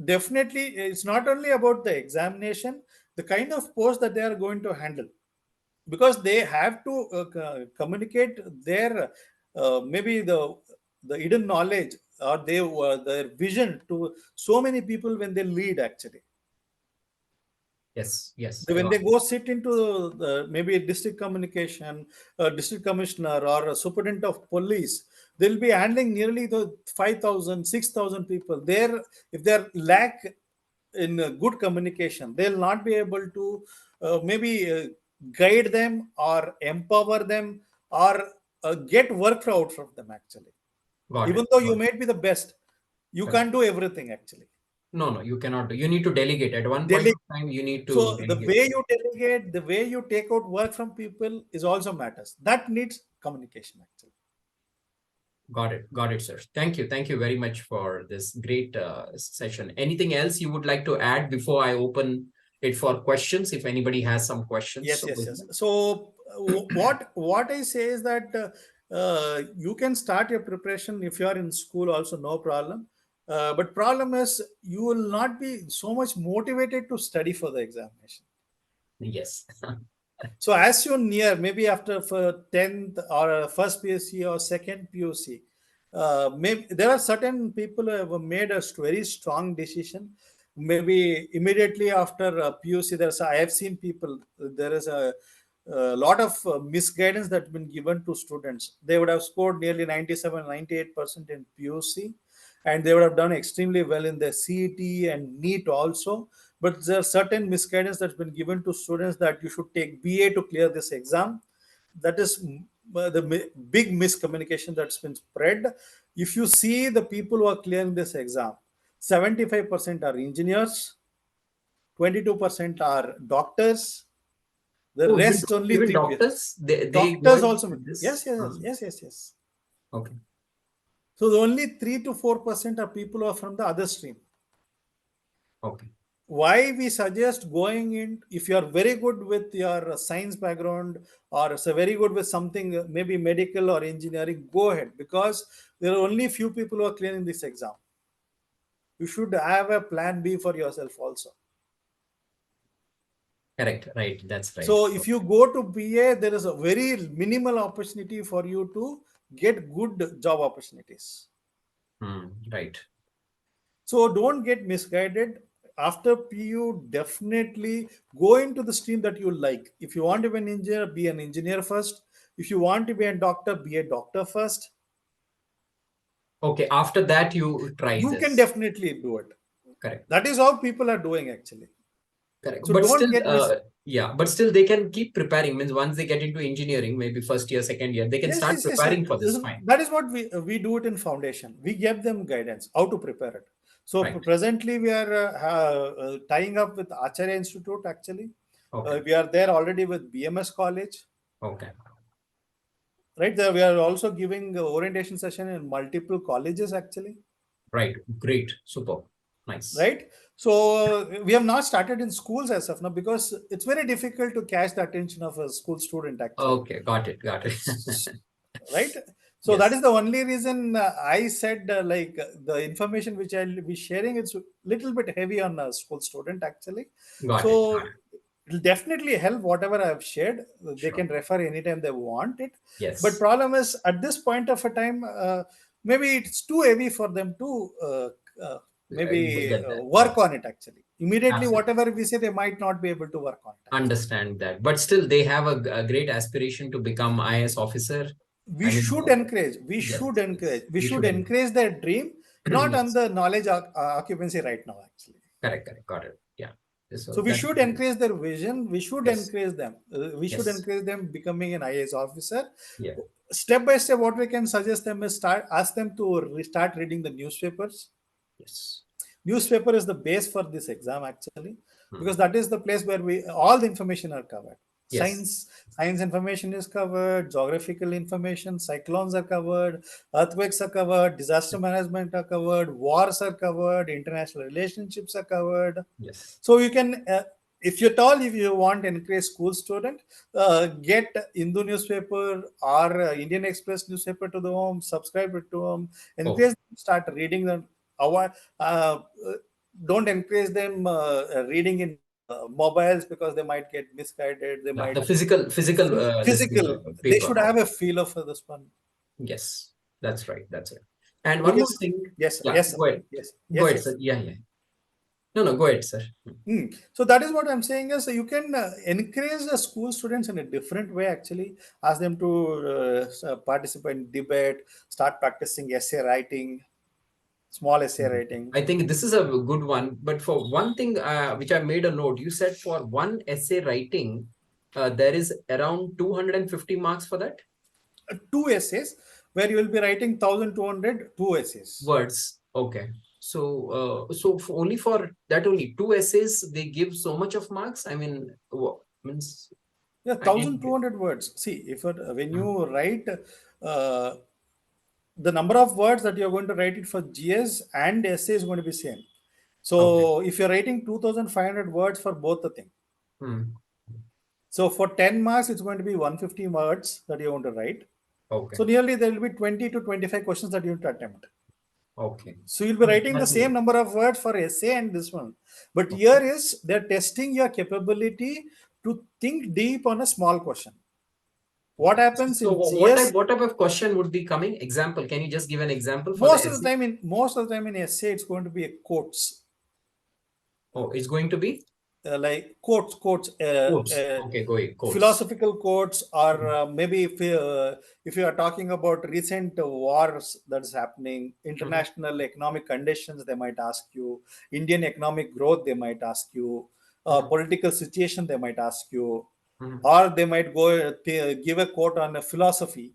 definitely, it's not only about the examination, the kind of post that they are going to handle, because they have to communicate their maybe the hidden knowledge or their vision to so many people when they lead actually. Yes, yes, I When got they it. go sit into maybe a district communication, a district commissioner or a superintendent of police, they'll be handling nearly the 5,000, 6,000 people. There, if they're lack in good communication, they'll not be able to maybe guide them or empower them or get work out from them actually. Got Even it. though Got you it. might be the best, you Correct. can't do everything actually. No, you cannot do. You need to delegate. At one point Delegate. of time, you need to So the delegate. way you delegate, the way you take out work from people is also matters. That needs communication actually. Got it, sir. Thank you. Thank you very much for this great session. Anything else you would like to add before I open it for questions? If anybody has some questions Yes, over yes, yes. here. So what I say is that you can start your preparation if you are in school also, no problem. But problem is you will not be so much motivated to study for the examination. Yes. So as you near, maybe after for 10th or first PUC or second PUC, maybe there are certain people who have made a very strong decision. Maybe immediately after PUC, I have seen people. There is a lot of misguidance that's been given to students. They would have scored nearly 97, 98% in PUC, and they would have done extremely well in the CET and NEET also. But there are certain misguidance that's been given to students that you should take BA to clear this exam. That is the big miscommunication that's been spread. If you see the people who are clearing this exam, 75% are engineers, 22% are doctors, the Oh, rest only even 3%. doctors, they go Doctors in also. with this. Yes, yes, yes, yes, yes, yes. Okay. So the only 3 to 4% are people who are from the other stream. Okay. Why we suggest going in, if you are very good with your science background or so very good with something maybe medical or engineering, go ahead, because there are only few people who are clearing this exam. You should have a plan B for yourself also. Correct. Right. That's right. So if you go to BA, there is a very minimal opportunity for you to get good job opportunities. Right. So don't get misguided. After PU, definitely go into the stream that you like. If you want to be an engineer, be an engineer first. If you want to be a doctor, be a doctor first. Okay. After that, you try You can this. definitely do it. Correct. That is how people are doing actually. Correct. So But don't still, get yeah, but still they can keep preparing. Means once they get into engineering, maybe first year, second year, they can yes, start yes, yes, yes. preparing for this. Fine. That is what we do it in foundation. We give them guidance how to prepare it. So Right. presently we are tying up with Acharya Institute actually. Okay. We are there already with BMS College. Okay. Right there, we are also giving orientation session in multiple colleges actually. Right. Great. Super. Nice. Right. So we have not started in schools as of now because it's very difficult to catch the attention of a school student actually. Okay. Got it. Got it. Right. So that Yes. is the only reason I said the information which I'll be sharing, it's a little bit heavy on a school student actually. Got it. So Got it. it'll definitely help whatever I've shared. They Sure. can refer anytime they want it. But Yes. problem is at this point of a time, maybe it's too heavy for them to maybe Get that. work Yes. on it actually. Immediately, Absolutely. whatever we say, they might not be able to work on it actually. Understand that. But still, they have a great aspiration to become IAS officer. we I mean, should encourage we yes. should encourage Yes. we We should should. encourage their dream, not on Yes. the knowledge occupancy right now actually. Correct. Correct. Got it. Yeah. So So we that. should encourage their vision, we should Yes. encourage them, we should Yes. encourage them becoming an IAS officer. Yeah. Step by step, what we can suggest them is ask them to start reading the newspapers. Yes. Newspaper is the base for this exam actually, Hmm. because that is the place where we all the information are covered. Yes. Science information is covered, geographical information, cyclones are covered, earthquakes are covered, disaster management are covered, wars are covered, international relationships are covered. Yes. So you can if you want to encourage school student, get Hindu newspaper or Indian Express newspaper to the home, subscribe it to them, Okay. encourage them, start reading them. Our don't encourage them reading in mobiles, because they might get misguided, they Yeah. might The physical this thing, physical, they paper. should have a feel of this one. Yes. That's right. That's right. And one more Because thing. yes sir, Yeah. yes sir, Go ahead. yes, Go yes, ahead, yes. sir. Yeah. Yeah. No. Go ahead, sir. So that is what I'm saying is you can encourage the school students in a different way actually. Ask them to participate in debate, start practicing essay writing, small essay writing. I think this is a good one. But for one thing, which I made a note, you said for one essay writing, there is around 250 marks for that. two essays, where you will be writing 1,200 two essays. Words. Okay. So only for that only two essays they give so much of marks. I mean, means Yeah, I didn't get. 1,200 words. See, if when you write uh, the number of words that you're going to write it for GS and essay is going to be same. Okay. So if you're writing 2,500 words for both the thing, Hmm. so for 10 marks, it's going to be 150 words that you want to write. Okay. So nearly there will be 20 to 25 questions that you have to attempt. Okay. So you'll be writing the That's same good. number of words for essay and this one. But Okay. here is they're testing your capability to think deep on a small question. What happens So in GS? what type of question would be coming? Example, can you just give an example for the Most of the essay? time in essay, it's going to be a quotes. Oh, it's going to be Like quotes, quotes. Okay, go ahead. Quotes. philosophical quotes, or maybe if you are talking about recent wars that's happening, Mhm, international economic conditions, they might ask you, Indian economic growth, they might ask you, mhm, political situation, they might ask you, mhm, or they might go give a quote on a philosophy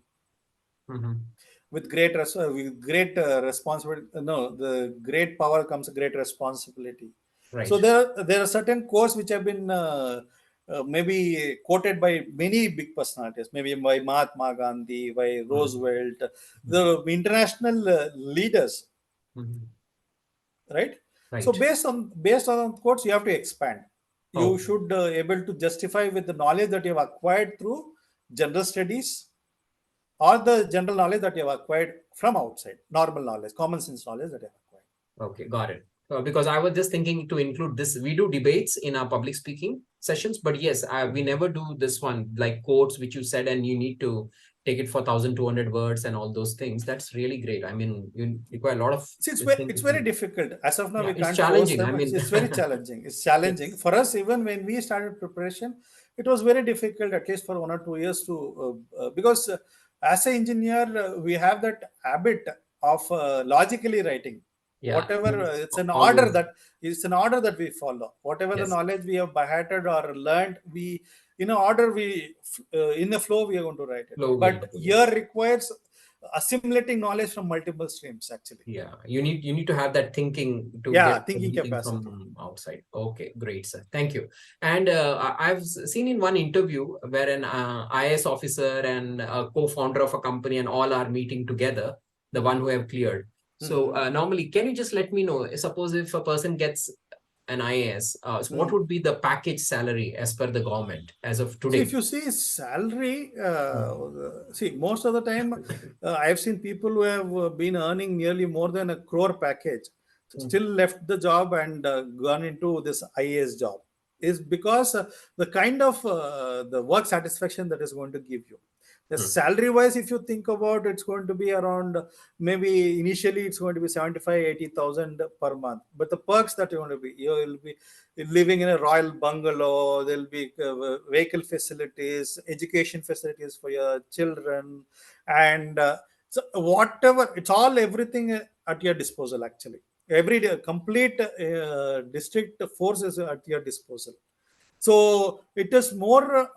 mhm. with great responsibility. No, the great power comes great responsibility. So Right. there are certain quotes which have been maybe quoted by many big personalities, maybe by Mahatma Gandhi, by Mhm, Roosevelt, mhm, the international leaders, mhm. right? So Right. based on quotes, you have to expand. You Okay. should able to justify with the knowledge that you have acquired through general studies, or the general knowledge that you have acquired from outside, normal knowledge, common sense knowledge that you have acquired. Okay, got it. Because I was just thinking to include this. We do debates in our public speaking sessions, but yes, we never do this one like quotes, which you said, and you need to take it for 1,200 words and all those things. That's really great. I mean, you require a lot of See, listening it's to very people. difficult. As of now, Yeah, we it's can't force challenging. I them. It's, mean, it's very challenging. It's challenging yes, for us. Even when we started preparation, it was very difficult, at least for 1 or 2 years, to because as an engineer, we have that habit of logically writing. yeah, Whatever always. it's an order that we follow. Whatever the Yes, knowledge we have by hearted or learned, we in an order in the flow we are going to write it. flow will But go. here requires assimilating knowledge from multiple streams actually. Yeah, you need to have that thinking to Yeah, get thinking everything capacity. from outside. Okay, great, sir. Thank you. And I've seen in one interview where an IS officer and a co-founder of a company and all are meeting together, the one who have cleared. So Mhm. normally, can you just let me know, suppose if a person gets an IAS, so what Mm. would be the package salary as per the government as of So if today? you see salary, Mm, see most of the time, I've seen people who have been earning nearly more than a crore package, mm, still left the job and gone into this IAS job, is because the kind of the work satisfaction that is going to give you. The mm, salary wise, if you think about, it's going to be around, maybe initially it's going to be 75, 80,000 per month. But the perks that you want to be, you will be living in a royal bungalow, there'll be vehicle facilities, education facilities for your children, and so whatever, it's all everything at your disposal actually. Every day, complete district force is at your disposal. So it is more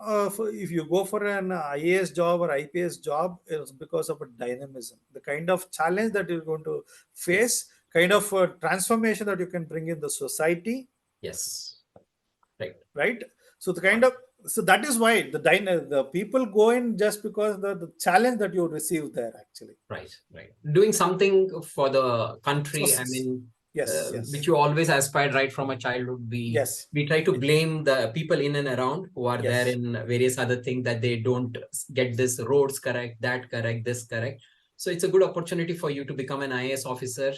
if you go for an IAS job or IPS job, it's because of a dynamism, the kind of challenge that you're going to yes, face, kind of transformation that you can bring in the society, yes, right. right? So the kind of, so that is why the people go in just because the challenge that you receive there actually. Right, right. Doing something for the So country, I mean, yes, which yes, you always aspired right from a childhood. yes, We try to blame the people in and around who are there yes. in various other things that they don't get this roads correct, that correct, this correct. So it's a good opportunity for you to become an IAS officer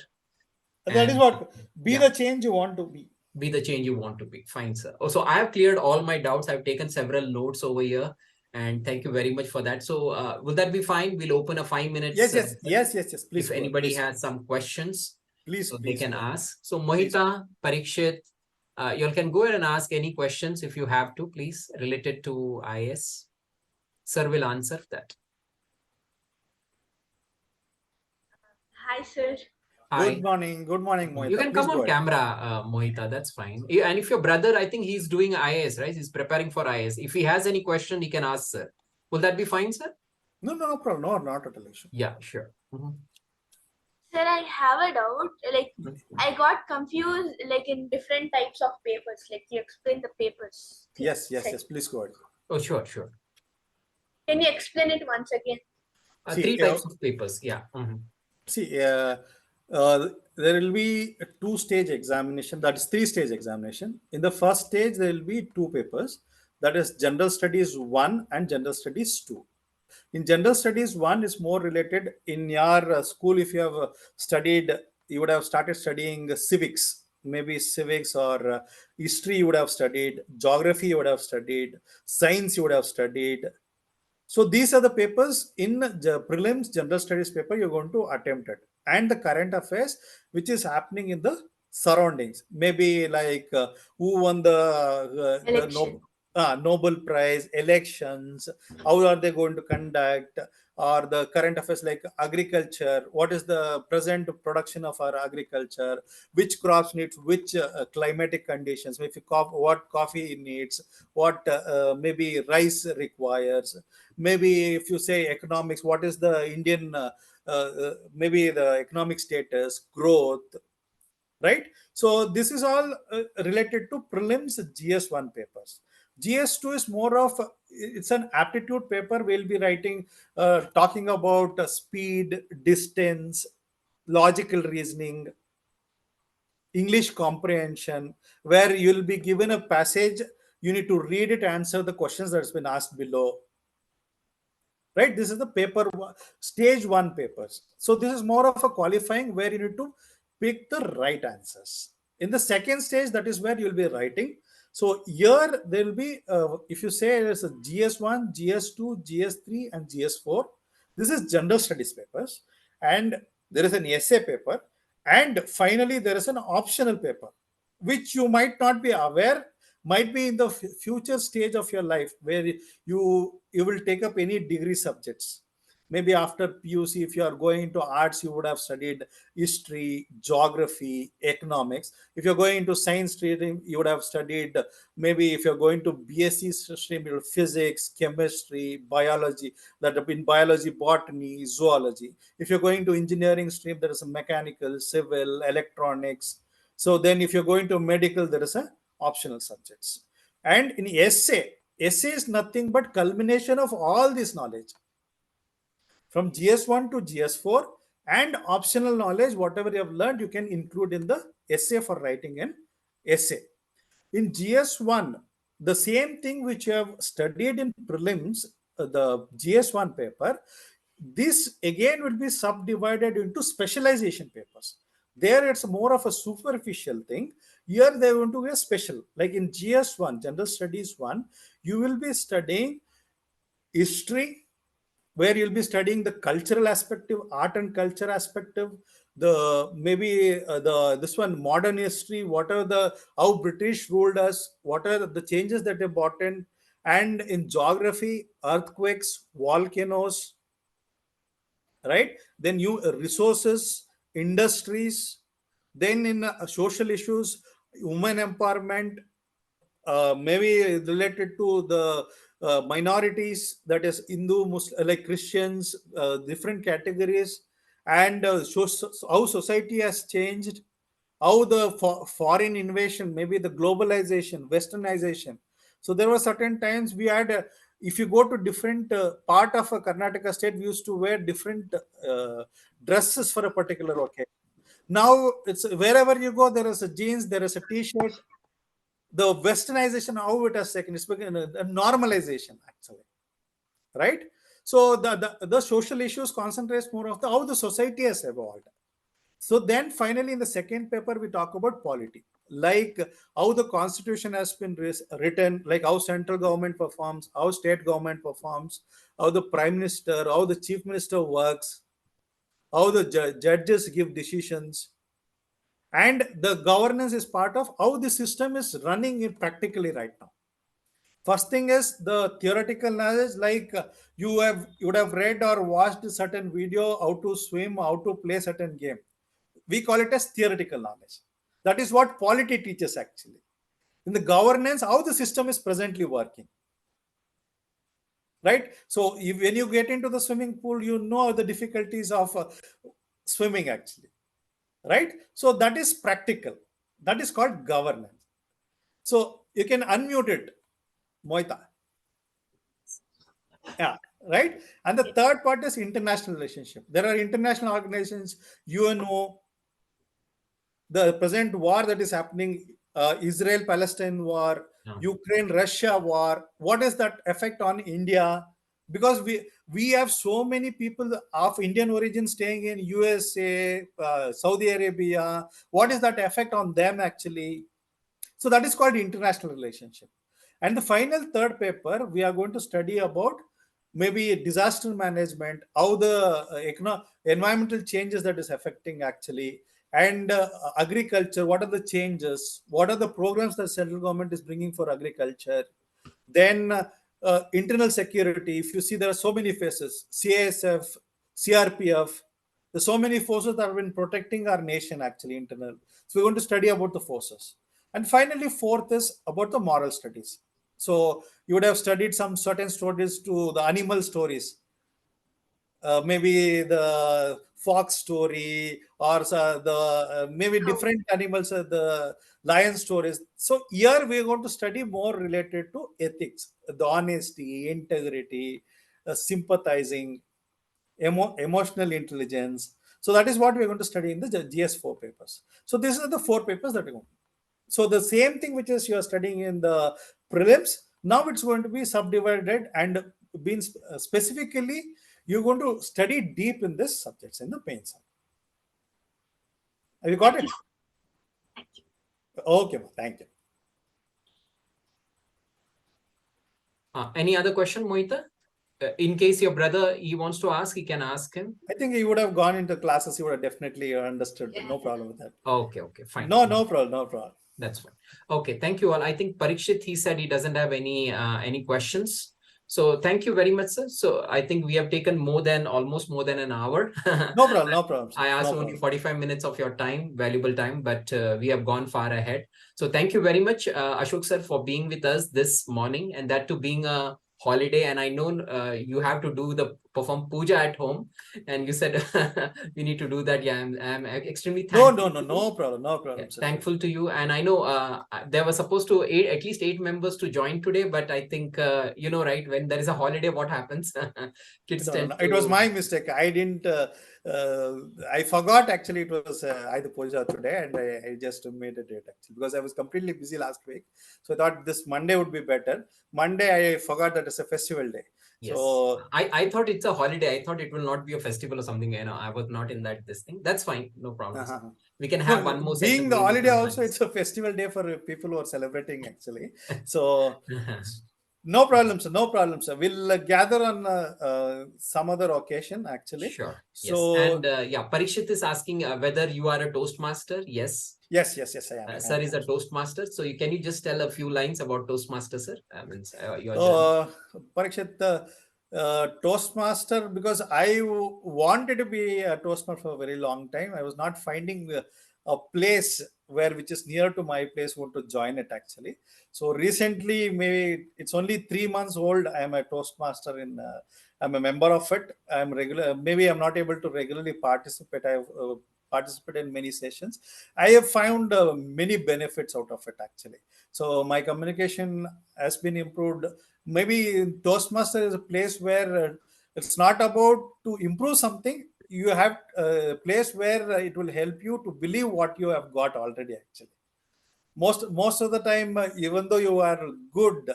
That is and what, be yeah, the change you want to be. be the change you want to be. Fine, sir. Oh, so I have cleared all my doubts. I've taken several notes over here. And thank you very much for that. So, will that be fine? We'll open a 5 minutes Yes, yes, yes, yes, yes. Please if go, anybody please go, has some questions, so they please can go, ask. So please go. Mohita, Parikshit, you all can go ahead and ask any questions if you have to, please, related to IS. Sir will answer that. Hi, sir. Hi. Good morning, You Mohita. can Please come go on ahead. camera, Mohita. That's fine. And if your brother, I think he's doing IS, right? He's preparing for IS. If he has any question, he can ask, sir. Will that be fine, sir? No problem. No, not at all issue. Yeah, sure. Mhm. Sir, I have a doubt. Like, Mhm. I got confused, like, in different types of papers. Like, you explain the papers. Yes. Please go ahead. Oh, sure. Can you explain it once again? Three See, types of papers. Yeah. Mhm. see, there will be a two-stage examination. That is three-stage examination. In the first stage, there will be two papers. That is General Studies 1 and General Studies 2. In General Studies 1 is more related in your school. If you have studied, you would have started studying civics, maybe civics or history you would have studied, geography you would have studied, science you would have studied. So these are the papers in the prelims general studies paper you're going to attempt it, and the current affairs which is happening in the surroundings. Maybe like who won the Election. Nobel Prize, elections, how are they going to conduct, or the current affairs like agriculture. What is the present production of our agriculture? Which crops needs which climatic conditions? If you what coffee needs, what maybe rice requires. Maybe if you say economics, what is the Indian maybe the economic status, growth, right? So this is all related to prelims GS1 papers. GS2 is more of it's an aptitude paper. We'll be writing talking about speed, distance, logical reasoning, English comprehension, where you'll be given a passage, you need to read it, answer the questions that's been asked below, right? This is the stage one papers. So this is more of a qualifying where you need to pick the right answers. In the second stage, that is where you'll be writing. So here there will be if you say there's a GS1, GS2, GS3 and GS4, this is general studies papers, and there is an essay paper, and finally there is an optional paper which you might not be aware, might be in the future stage of your life where you will take up any degree subjects. Maybe after PUC, if you are going into arts, you would have studied history, geography, economics. If you're going into science stream, you would have studied, maybe if you're going to BSc stream, you physics, chemistry, biology, that have been biology, botany, zoology. If you're going to engineering stream, there is a mechanical, civil, electronics. So then if you're going to medical, there is a optional subjects. And in essay is nothing but culmination of all this knowledge from GS1 to GS4, and optional knowledge, whatever you have learned, you can include in the essay for writing an essay. In GS1, the same thing which you have studied in prelims, the GS1 paper, this again will be subdivided into specialization papers. There it's more of a superficial thing. Here they want to be a special. Like in GS1, General Studies 1, you will be studying history, where you'll be studying the cultural aspective, art and culture aspective, the maybe the this one modern history, what are the how British ruled us, what are the changes that they brought in, and in geography, earthquakes, volcanoes, right? Then you resources, industries, then in social issues, women empowerment, maybe related to the minorities, that is Hindu, Muslim, like Christians, different categories, and how society has changed, how the foreign invasion, maybe the globalization, westernization. So there were certain times we had if you go to different part of a Karnataka state, we used to wear different dresses for a particular occasion. Now it's wherever you go, there is a jeans, there is a t-shirt. The westernization, how it has taken, it's become a normalization actually, right? So the social issues concentrates more of the how the society has evolved. So then finally in the second paper we talk about polity, like how the constitution has been written, like how central government performs, how state government performs, how the prime minister, how the chief minister works, how the judges give decisions, and the governance is part of how the system is running it practically right now. First thing is the theoretical knowledge, like you would have read or watched a certain video how to swim, how to play certain game. We call it as theoretical knowledge. That is what polity teaches actually. In the governance, how the system is presently working. right? So when you get into the swimming pool, you know the difficulties of swimming actually, right? So that is practical. That is called governance. So you can unmute it, Moita. Yeah, right. And the third part is international relationship. There are international organizations, UNO, the present war that is happening, Israel-Palestine war, Yeah. Ukraine-Russia war. What is that effect on India? Because we have so many people of Indian origin staying in USA, Saudi Arabia. What is that effect on them actually? So that is called international relationship. And the final third paper, we are going to study about maybe disaster management, how the environmental changes that is affecting actually, and agriculture, what are the changes, what are the programs that central government is bringing for agriculture. Then internal security, if you see there are so many phases, CASF, CRPF, there's so many forces that have been protecting our nation actually internal. So we're going to study about the forces. And finally, fourth is about the moral studies. So you would have studied some certain stories to the animal stories, maybe the fox story, or the maybe different animals, the lion stories. So here we are going to study more related to ethics, the honesty, integrity, sympathizing, emotional intelligence. So that is what we are going to study in the GS4 papers. So these are the 4 papers that we're going to. So the same thing which is you are studying in the prelims, now it's going to be subdivided and being specifically you're going to study deep in this subjects in the main subject. Have you got it? Thank you. Okay, thank you. Any other question, Mohita? In case your brother he wants to ask, he can ask him. I think he would have gone into classes. He would have definitely understood. No problem with that. Okay, fine. No problem. No problem. That's fine. Okay, thank you all. I think Parikshit, he said he doesn't have any questions. So thank you very much, sir. So I think we have taken almost more than an hour. No problem. No problem. I asked no only problem. 45 minutes of your time, valuable time, but we have gone far ahead. So thank you very much, Ashok sir, for being with us this morning, and that to being a holiday. And I know you have to perform puja at home, and you said we need to do that. Yeah, I'm extremely thankful. No problem. No problem. Yeah, thankful to you. And I know there were supposed to at least 8 members to join today, but I think right, when there is a holiday, what happens? Kids tend It was my mistake. I didn't. I forgot actually. It was either puja today, and I just made a date actually because I was completely busy last week. So I thought this Monday would be better. Monday I forgot that it's a festival day. Yes. So I thought it's a holiday. I thought it will not be a festival or something. I was not in this thing. That's fine. No problem. We can have one more session. Being the holiday also, it's a festival day for people who are celebrating actually. So no problem, sir. No problem, sir. We'll gather on some other occasion actually. Sure. So, yes. And Parikshit is asking whether you are a Toastmaster. Yes. Yes, I am. Sir is a Toastmaster. So can you just tell a few lines about Toastmaster, sir? Your Parikshit, Toastmaster, because I wanted to be a Toastmaster for a very long time. I was not finding a place which is near to my place want to join it actually. So recently, maybe it's only 3 months old. I am a Toastmaster I'm a member of it. I'm regular. Maybe I'm not able to regularly participate. I participate in many sessions. I have found many benefits out of it actually. So my communication has been improved. Maybe Toastmaster is a place where it's not about to improve something. You have a place where it will help you to believe what you have got already actually. Most of the time, even though you are good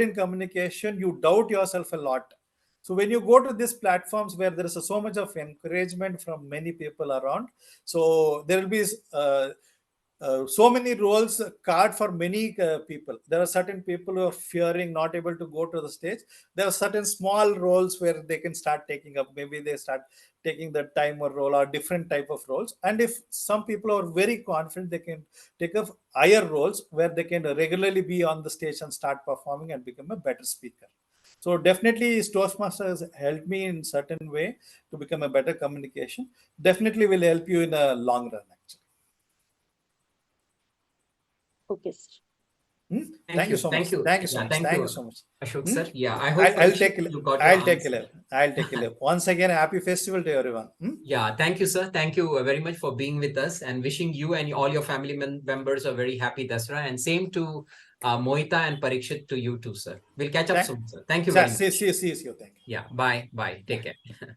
in communication, you doubt yourself a lot. So when you go to these platforms where there is so much of encouragement from many people around, so there will be so many roles card for many people. There are certain people who are fearing, not able to go to the stage. There are certain small roles where they can start taking up. Maybe they start taking the timer role or different type of roles. And if some people are very confident, they can take up higher roles where they can regularly be on the stage and start performing and become a better speaker. So definitely Toastmasters has helped me in certain way to become a better communication. Definitely will help you in a long run actually. Okay, sir. Thank you so much. Thank you. Thank you so Yeah, much. thank Thank you, you so much. Ashok Hmm? sir. Yeah, I hope I'll Parikshit, take you got your I'll take a answer. level. I'll take a level. Once again, happy festival to everyone. Yeah, thank you, sir. Thank you very much for being with us and wishing you and all your family members a very happy Dasra. And same to Mohita and Parikshit to you too, sir. We'll catch up Thank, soon, sir. Thank you very much. see you. Thank you. Yeah, bye. Bye. Take Bye. care.